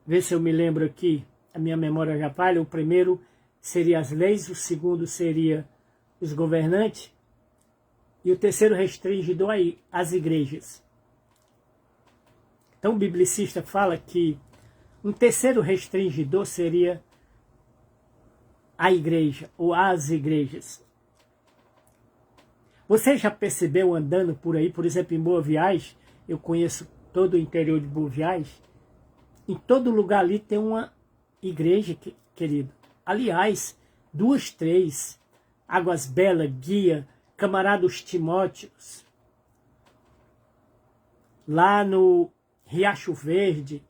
vê se eu me lembro aqui, a minha memória já falha, o primeiro seria as leis, o segundo seria os governantes, e o terceiro restringidor aí, as igrejas. Então o biblicista fala que um terceiro restringidor seria a igreja, ou as igrejas. Você já percebeu andando por aí, por exemplo, em Boa Viagem, eu conheço todo o interior de Boa Viagem, em todo lugar ali tem uma igreja, querido. Aliás, 2, 3, Águas Belas, Guia, Camarados Timóteos, lá no Riacho Verde,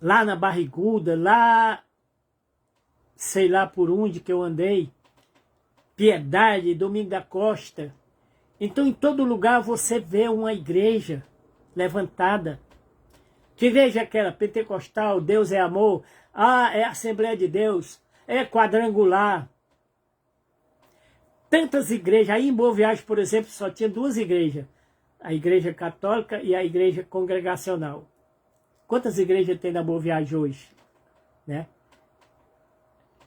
lá na Barriguda, lá, sei lá por onde que eu andei, Piedade, Domingo da Costa. Então, em todo lugar você vê uma igreja levantada. Que igreja é aquela? Pentecostal, Deus é amor. Ah, é Assembleia de Deus. É quadrangular. Tantas igrejas. Aí em Boa Viagem, por exemplo, só tinha 2 igrejas. A igreja católica e a igreja congregacional. Quantas igrejas tem na Boa Viagem hoje? Né?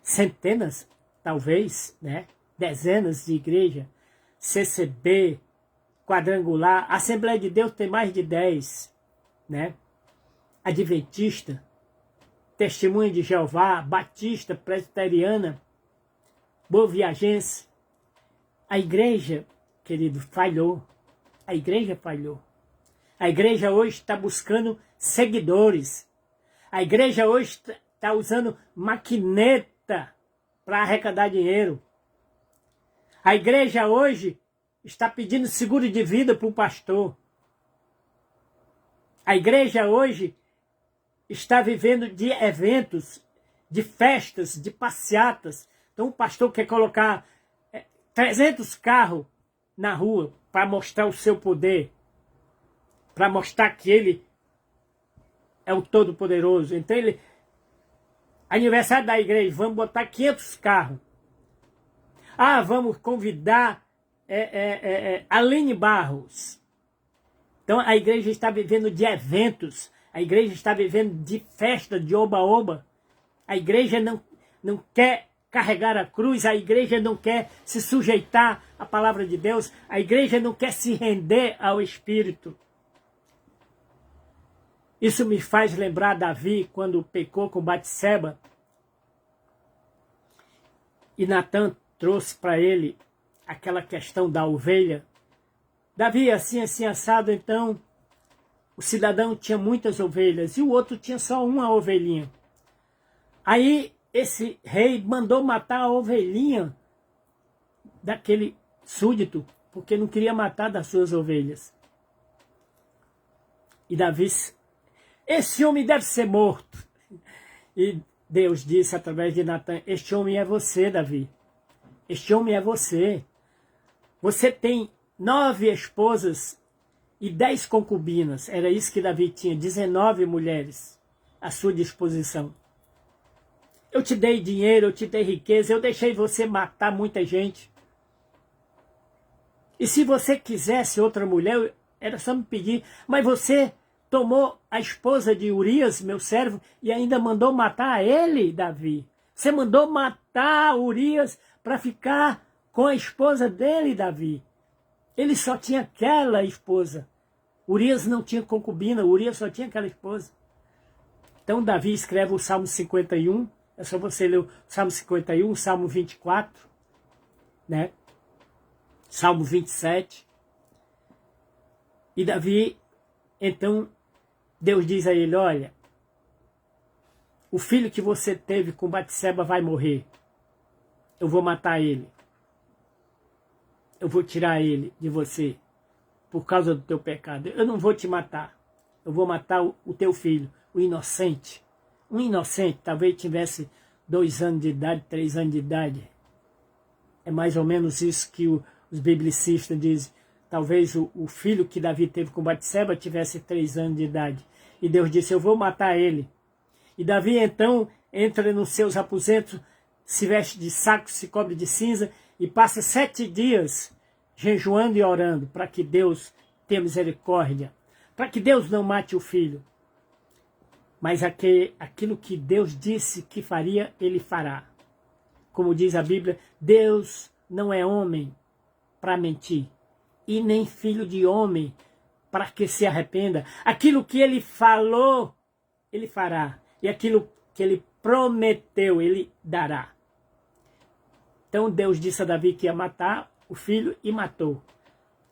Centenas, talvez, né? Dezenas de igrejas. CCB, quadrangular. A Assembleia de Deus tem mais de 10, né? Adventista. Testemunha de Jeová, Batista, Presbiteriana, Boaviagense. A igreja, querido, falhou. A igreja falhou. A igreja hoje está buscando seguidores. A igreja hoje está usando maquineta para arrecadar dinheiro. A igreja hoje está pedindo seguro de vida para o pastor. A igreja hoje está vivendo de eventos, de festas, de passeatas. Então o pastor quer colocar 300 carros na rua para mostrar o seu poder, para mostrar que ele é o Todo-Poderoso. Então aniversário da igreja, vamos botar 500 carros. Ah, vamos convidar Aline Barros. Então a igreja está vivendo de eventos, a igreja está vivendo de festa, de oba-oba. A igreja não quer carregar a cruz, a igreja não quer se sujeitar à palavra de Deus, a igreja não quer se render ao Espírito. Isso me faz lembrar Davi quando pecou com Batseba e Natan trouxe para ele aquela questão da ovelha. Davi, assim assado, então, o cidadão tinha muitas ovelhas e o outro tinha só uma ovelhinha. Aí esse rei mandou matar a ovelhinha daquele súdito, porque não queria matar das suas ovelhas. E Davi, esse homem deve ser morto. E Deus disse através de Natan, este homem é você, Davi. Este homem é você. Você tem 9 esposas e 10 concubinas. Era isso que Davi tinha, 19 mulheres à sua disposição. Eu te dei dinheiro, eu te dei riqueza, eu deixei você matar muita gente. E se você quisesse outra mulher, era só me pedir. Mas você tomou a esposa de Urias, meu servo, e ainda mandou matar ele, Davi. Você mandou matar Urias para ficar com a esposa dele, Davi. Ele só tinha aquela esposa. Urias não tinha concubina, Urias só tinha aquela esposa. Então Davi escreve o Salmo 51, é só você ler o Salmo 51, o Salmo 24, né? Salmo 27. E Davi, então, Deus diz a ele, olha, o filho que você teve com Batseba vai morrer. Eu vou matar ele. Eu vou tirar ele de você por causa do teu pecado. Eu não vou te matar. Eu vou matar o teu filho, o inocente. Um inocente, talvez tivesse 2 anos de idade, 3 anos de idade. É mais ou menos isso que os biblicistas dizem. Talvez o filho que Davi teve com Batseba tivesse 3 anos de idade. E Deus disse, eu vou matar ele. E Davi então entra nos seus aposentos, se veste de saco, se cobre de cinza e passa 7 dias jejuando e orando para que Deus tenha misericórdia, para que Deus não mate o filho. Mas aquilo que Deus disse que faria, ele fará. Como diz a Bíblia, Deus não é homem para mentir, e nem filho de homem para que se arrependa. Aquilo que ele falou, ele fará. E aquilo que ele prometeu, ele dará. Então Deus disse a Davi que ia matar o filho e matou.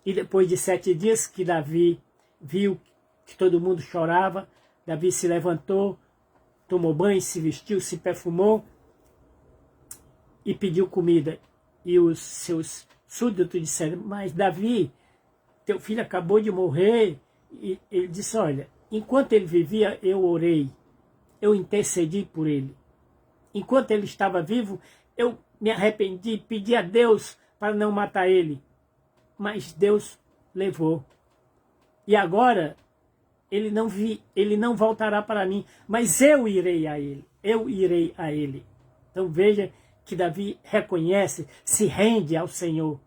E depois de 7 dias que Davi viu que todo mundo chorava, Davi se levantou, tomou banho, se vestiu, se perfumou e pediu comida. E os seus súditos disseram, mas Davi, teu filho acabou de morrer. E ele disse, olha, enquanto ele vivia, eu orei, eu intercedi por ele. Enquanto ele estava vivo, eu me arrependi, pedi a Deus para não matar ele. Mas Deus levou. E agora, ele não voltará para mim, mas eu irei a ele. Eu irei a ele. Então veja que Davi reconhece, se rende ao Senhor.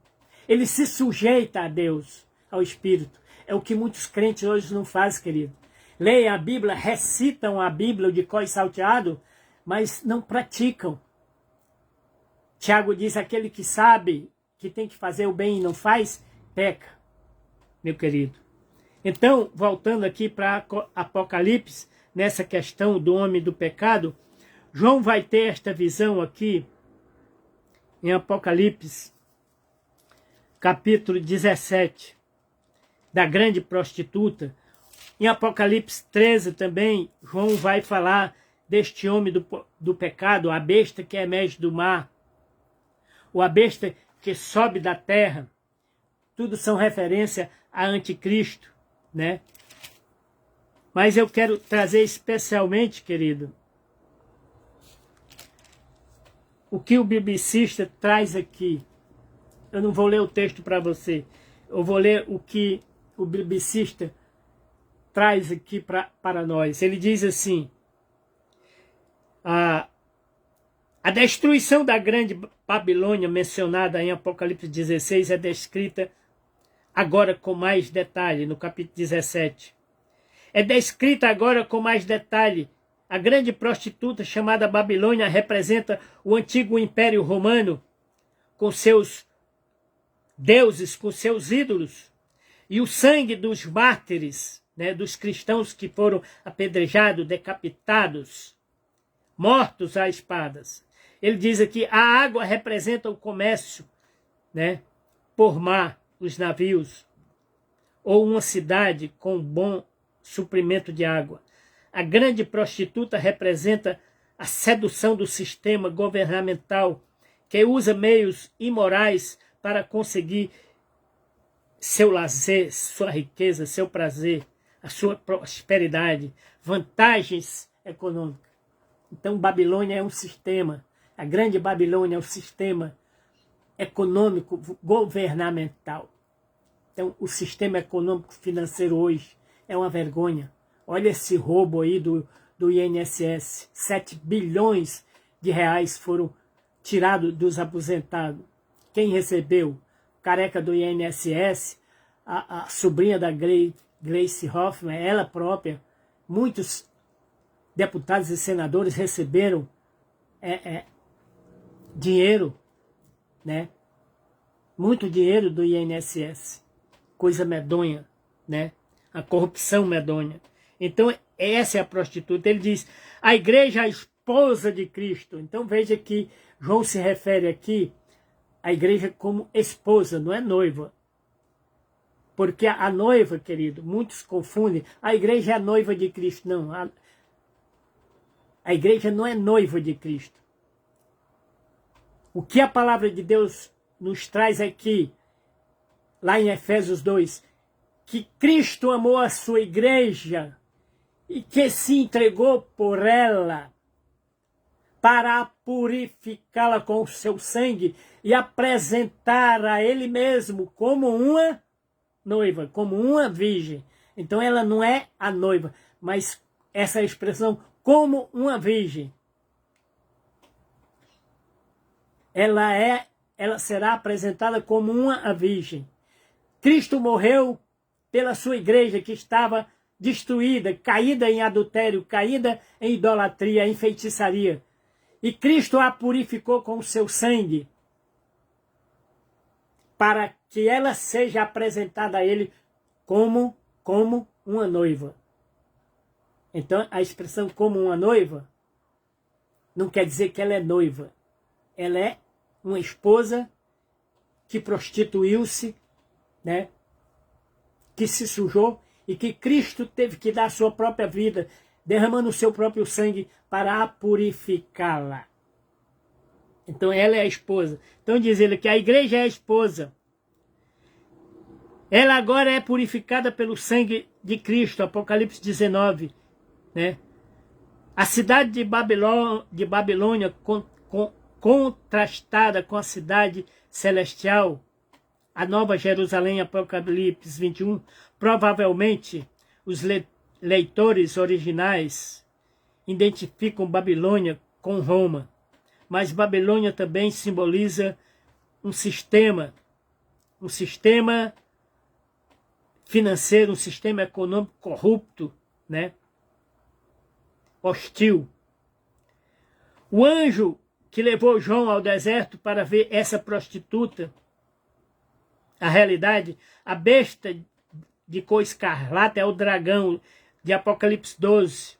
Ele se sujeita a Deus, ao Espírito. É o que muitos crentes hoje não fazem, querido. Leem a Bíblia, recitam a Bíblia de cor e salteado, mas não praticam. Tiago diz, aquele que sabe que tem que fazer o bem e não faz, peca, meu querido. Então, voltando aqui para Apocalipse, nessa questão do homem do pecado, João vai ter esta visão aqui em Apocalipse, capítulo 17, da grande prostituta. Em Apocalipse 13 também, João vai falar deste homem do pecado, a besta que emerge do mar, ou a besta que sobe da terra. Tudo são referência a anticristo, né? Mas eu quero trazer especialmente, querido, o que o biblicista traz aqui. Eu não vou ler o texto para você. Eu vou ler o que o biblicista traz aqui para nós. Ele diz assim: a destruição da grande Babilônia mencionada em Apocalipse 16 é descrita agora com mais detalhe no capítulo 17. É descrita agora com mais detalhe. A grande prostituta chamada Babilônia representa o antigo Império Romano, com seus deuses, com seus ídolos, e o sangue dos mártires, né, dos cristãos que foram apedrejados, decapitados, mortos a espadas. Ele diz aqui, a água representa o comércio, né, por mar, os navios, ou uma cidade com bom suprimento de água. A grande prostituta representa a sedução do sistema governamental, que usa meios imorais para conseguir seu lazer, sua riqueza, seu prazer, a sua prosperidade, vantagens econômicas. Então, Babilônia é um sistema, a grande Babilônia é um sistema econômico governamental. Então, o sistema econômico financeiro hoje é uma vergonha. Olha esse roubo aí do INSS. 7 bilhões de reais foram tirados dos aposentados. Quem recebeu? Careca do INSS, a sobrinha da Gleisi Hoffmann, ela própria. Muitos deputados e senadores receberam dinheiro, né? Muito dinheiro do INSS. Coisa medonha, né? A corrupção medonha. Então, essa é a prostituta. Ele diz, a igreja é a esposa de Cristo. Então, veja que João se refere aqui à igreja como esposa, não é noiva. Porque a noiva, querido, muitos confundem, a igreja é a noiva de Cristo. Não, a igreja não é noiva de Cristo. O que a palavra de Deus nos traz aqui, lá em Efésios 2, que Cristo amou a sua igreja e que se entregou por ela para purificá-la com o seu sangue e apresentar a ele mesmo como uma noiva, como uma virgem. Então ela não é a noiva, mas essa expressão como uma virgem. Ela será apresentada como uma virgem. Cristo morreu pela sua igreja que estava destruída, caída em adultério, caída em idolatria, em feitiçaria. E Cristo a purificou com o seu sangue para que ela seja apresentada a ele como uma noiva. Então, a expressão como uma noiva não quer dizer que ela é noiva. Ela é uma esposa que prostituiu-se, né? Que se sujou e que Cristo teve que dar a sua própria vida, derramando o seu próprio sangue para a purificá-la. Então ela é a esposa. Então diz ele que a igreja é a esposa. Ela agora é purificada pelo sangue de Cristo, Apocalipse 19. Né? A cidade de Babilônia contrastada com a cidade celestial, a Nova Jerusalém, Apocalipse 21, provavelmente os leitores originais identificam Babilônia com Roma, mas Babilônia também simboliza um sistema financeiro, um sistema econômico corrupto, né? Hostil. O anjo que levou João ao deserto para ver essa prostituta, a realidade, a besta de cor escarlata é o dragão de Apocalipse 12,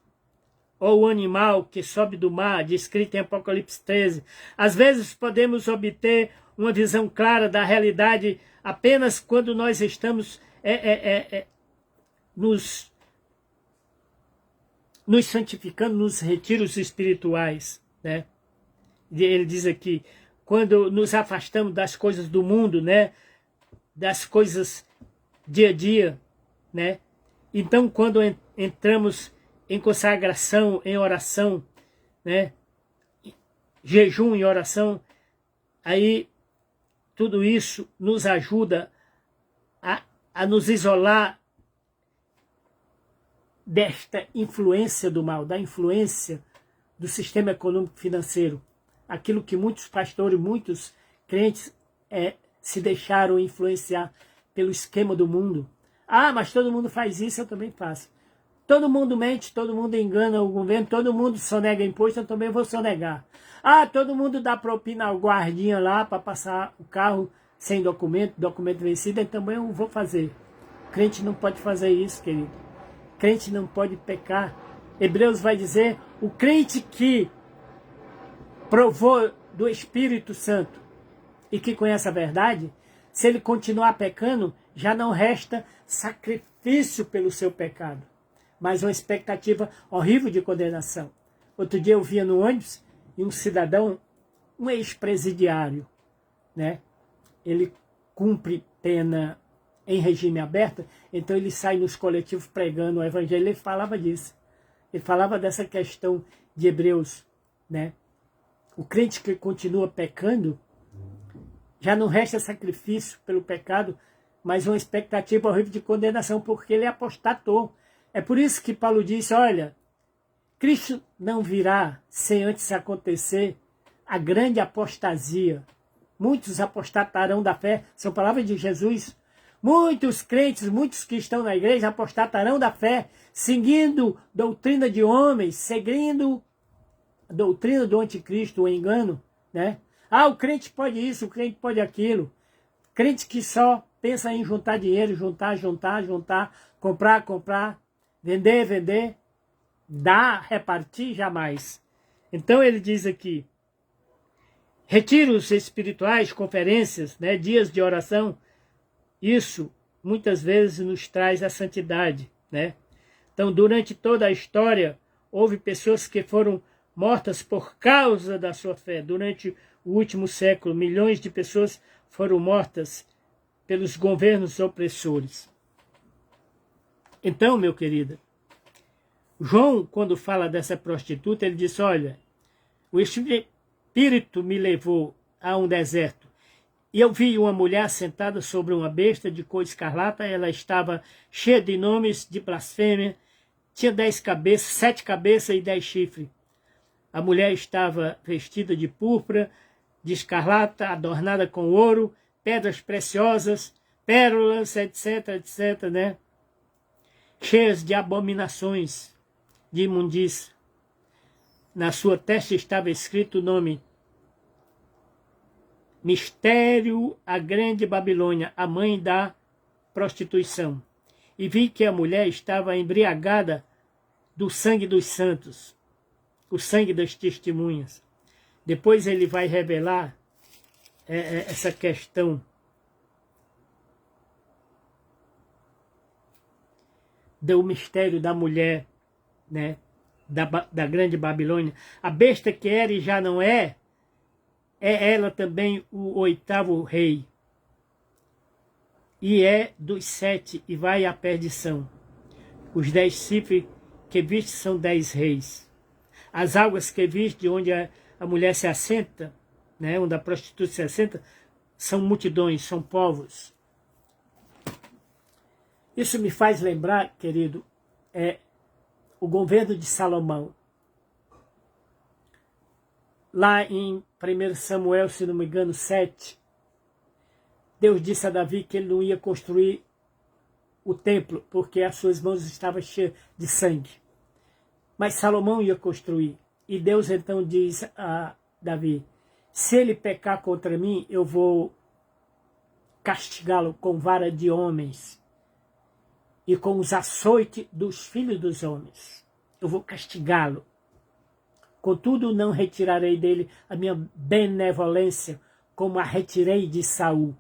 ou o animal que sobe do mar, descrito em Apocalipse 13. Às vezes podemos obter uma visão clara da realidade apenas quando nós estamos nos santificando nos retiros espirituais, né? Ele diz aqui, quando nos afastamos das coisas do mundo, né? Das coisas dia a dia, né? Então, quando entramos em consagração, em oração, né? Jejum e oração, aí tudo isso nos ajuda a nos isolar desta influência do mal, da influência do sistema econômico financeiro. Aquilo que muitos pastores, muitos crentes se deixaram influenciar pelo esquema do mundo. Ah, mas todo mundo faz isso, eu também faço. Todo mundo mente, todo mundo engana o governo, todo mundo sonega imposto, eu também vou sonegar. Ah, todo mundo dá propina ao guardinha lá para passar o carro sem documento vencido, eu também eu vou fazer. Crente não pode fazer isso, querido. Crente não pode pecar. Hebreus vai dizer, o crente que provou do Espírito Santo e que conhece a verdade, se ele continuar pecando, já não resta sacrifício pelo seu pecado, mas uma expectativa horrível de condenação. Outro dia eu via no ônibus e um cidadão, um ex-presidiário, né? Ele cumpre pena em regime aberto, então ele sai nos coletivos pregando o evangelho. Ele falava disso. Ele falava dessa questão de Hebreus, né? O crente que continua pecando, já não resta sacrifício pelo pecado, mas uma expectativa horrível de condenação, porque ele apostatou. É por isso que Paulo disse, olha, Cristo não virá sem antes acontecer a grande apostasia. Muitos apostatarão da fé, são palavras de Jesus. Muitos crentes, muitos que estão na igreja apostatarão da fé, seguindo doutrina de homens, seguindo a doutrina do anticristo, o engano, né? Ah, o crente pode isso, o crente pode aquilo. Crente que só pensa em juntar dinheiro, juntar, comprar, vender, dar, repartir, jamais. Então ele diz aqui, retiros espirituais, conferências, né, dias de oração, isso muitas vezes nos traz a santidade, né? Então, durante toda a história, houve pessoas que foram mortas por causa da sua fé. Durante o último século, milhões de pessoas foram mortas pelos governos opressores. Então, meu querido, João, quando fala dessa prostituta, ele diz, olha, o Espírito me levou a um deserto e eu vi uma mulher sentada sobre uma besta de cor escarlata. Ela estava cheia de nomes de blasfêmia, tinha 10 cabeças, 7 cabeças e 10 chifres. A mulher estava vestida de púrpura, de escarlata, adornada com ouro, pedras preciosas, pérolas, etc, né? Cheias de abominações, de imundícia. Na sua testa estava escrito o nome Mistério, a Grande Babilônia, a mãe da prostituição. E vi que a mulher estava embriagada do sangue dos santos, o sangue das testemunhas. Depois ele vai revelar essa questão do mistério da mulher, né, da grande Babilônia. A besta que era e já não é ela também o 8º rei. E é dos 7 e vai à perdição. Os 10 chifres que viste são 10 reis. As águas que viste, onde a mulher se assenta, né, onde a prostituta se assenta, são multidões, são povos. Isso me faz lembrar, querido, o governo de Salomão. Lá em 1 Samuel, se não me engano, 7, Deus disse a Davi que ele não ia construir o templo, porque as suas mãos estavam cheias de sangue. Mas Salomão ia construir. E Deus então diz a Davi, se ele pecar contra mim, eu vou castigá-lo com vara de homens e com os açoites dos filhos dos homens. Eu vou castigá-lo. Contudo, não retirarei dele a minha benevolência, como a retirei de Saul.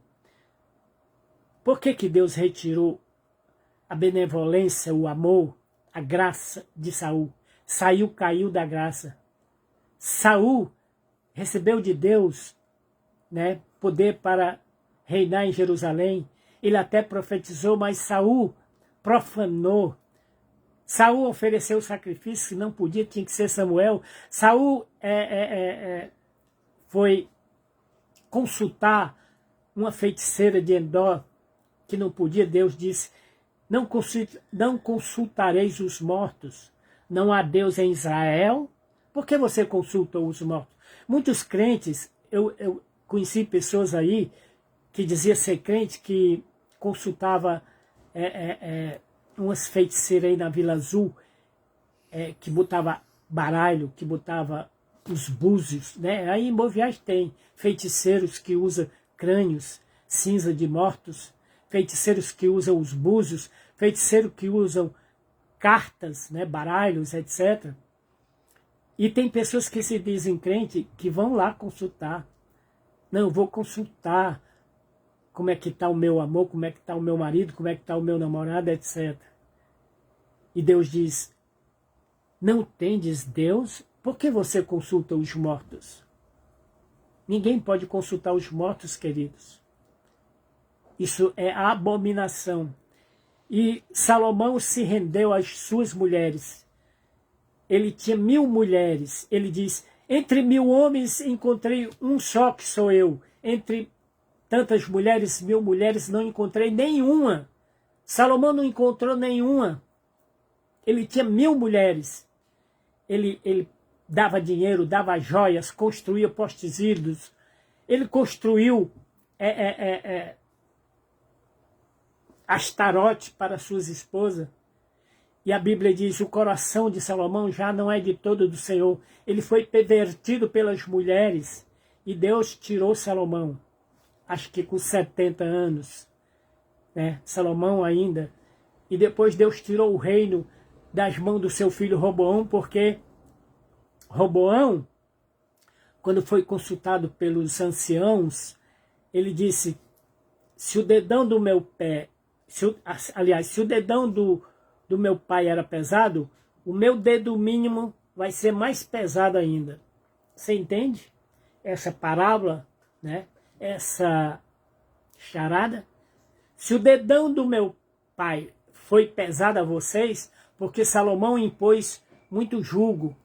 Por que que Deus retirou a benevolência, o amor, a graça de Saul? Saul caiu da graça. Saul recebeu de Deus, né, poder para reinar em Jerusalém. Ele até profetizou, mas Saul profanou. Saul ofereceu o sacrifício que não podia, tinha que ser Samuel. Saul foi consultar uma feiticeira de Endor, que não podia. Deus disse, não consultareis os mortos. Não há Deus em Israel. Por que você consulta os mortos? Muitos crentes, eu conheci pessoas aí que diziam ser crente, que consultava umas feiticeiras aí na Vila Azul, que botava baralho, que botava os búzios, né? Aí em Boa Viagem tem feiticeiros que usam crânios, cinza de mortos, feiticeiros que usam os búzios, feiticeiros que usam cartas, né, baralhos, etc. E tem pessoas que se dizem crente que vão lá consultar. Não, eu vou consultar como é que está o meu amor, como é que está o meu marido, como é que está o meu namorado, etc. E Deus diz, não tendes Deus? Por que você consulta os mortos? Ninguém pode consultar os mortos, queridos. Isso é abominação. E Salomão se rendeu às suas mulheres. Ele tinha 1000 mulheres. Ele diz, entre 1000 homens encontrei um só que sou eu. Entre tantas mulheres, 1000 mulheres, não encontrei nenhuma. Salomão não encontrou nenhuma. Ele tinha 1000 mulheres. Ele dava dinheiro, dava joias, construía postes ídolos. Ele construiu Astarote para suas esposas. E a Bíblia diz, o coração de Salomão já não é de todo do Senhor. Ele foi pervertido pelas mulheres. E Deus tirou Salomão, acho que com 70 anos. Né? Salomão ainda. E depois Deus tirou o reino das mãos do seu filho Roboão, porque Roboão, quando foi consultado pelos anciãos, ele disse, se o dedão do meu pé, se o dedão do meu pai era pesado, o meu dedo mínimo vai ser mais pesado ainda. Você entende? Essa parábola, né? Essa charada. Se o dedão do meu pai foi pesado a vocês, porque Salomão impôs muito jugo,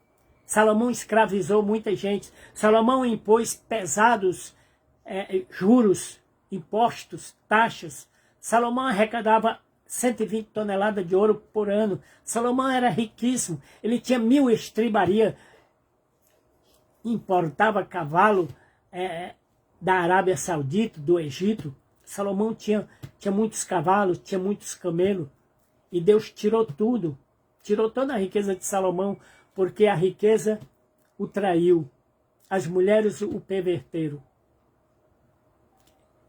Salomão escravizou muita gente, Salomão impôs pesados juros, impostos, taxas. Salomão arrecadava 120 toneladas de ouro por ano. Salomão era riquíssimo. Ele tinha 1000 estribarias. Importava cavalo da Arábia Saudita, do Egito. Salomão tinha muitos cavalos, tinha muitos camelos. E Deus tirou tudo. Tirou toda a riqueza de Salomão, porque a riqueza o traiu. As mulheres o perverteram.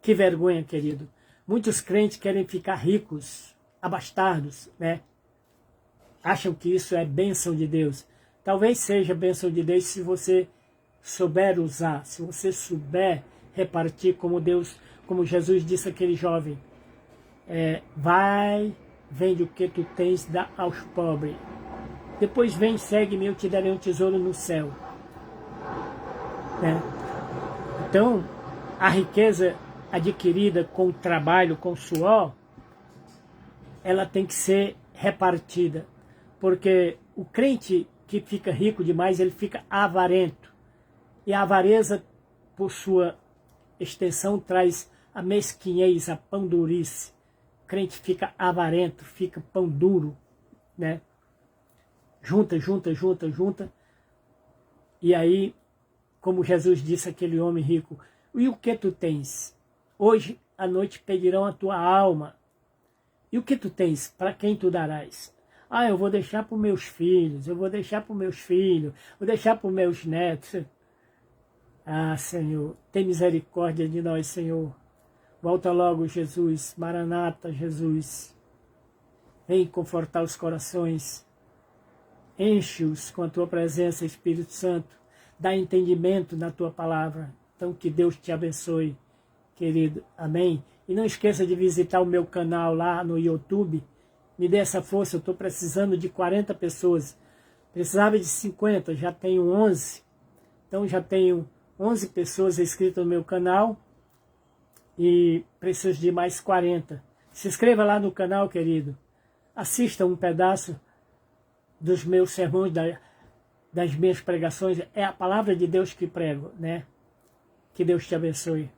Que vergonha, querido. Muitos crentes querem ficar ricos, abastardos, né? Acham que isso é bênção de Deus. Talvez seja bênção de Deus se você souber usar, se você souber repartir como Deus, como Jesus disse àquele jovem. Vai, vende o que tu tens, dá aos pobres. Depois vem, segue-me, eu te darei um tesouro no céu. Né? Então, a riqueza adquirida com trabalho, com suor, ela tem que ser repartida. Porque o crente que fica rico demais, ele fica avarento. E a avareza, por sua extensão, traz a mesquinhez, a pandurice. O crente fica avarento, fica pão duro, né? Junta. E aí, como Jesus disse àquele homem rico, e o que tu tens? Hoje à noite pedirão a tua alma. E o que tu tens? Para quem tu darás? Eu vou deixar para os meus filhos, eu vou deixar para os meus filhos, vou deixar para os meus netos. Senhor, tem misericórdia de nós, Senhor. Volta logo, Jesus. Maranata, Jesus. Vem confortar os corações. Enche-os com a tua presença, Espírito Santo. Dá entendimento na tua palavra. Então que Deus te abençoe, querido. Amém? E não esqueça de visitar o meu canal lá no YouTube. Me dê essa força, eu estou precisando de 40 pessoas. Precisava de 50, já tenho 11. Então já tenho 11 pessoas inscritas no meu canal. E preciso de mais 40. Se inscreva lá no canal, querido. Assista um pedaço dos meus sermões, das minhas pregações. É a palavra de Deus que prego, né? Que Deus te abençoe.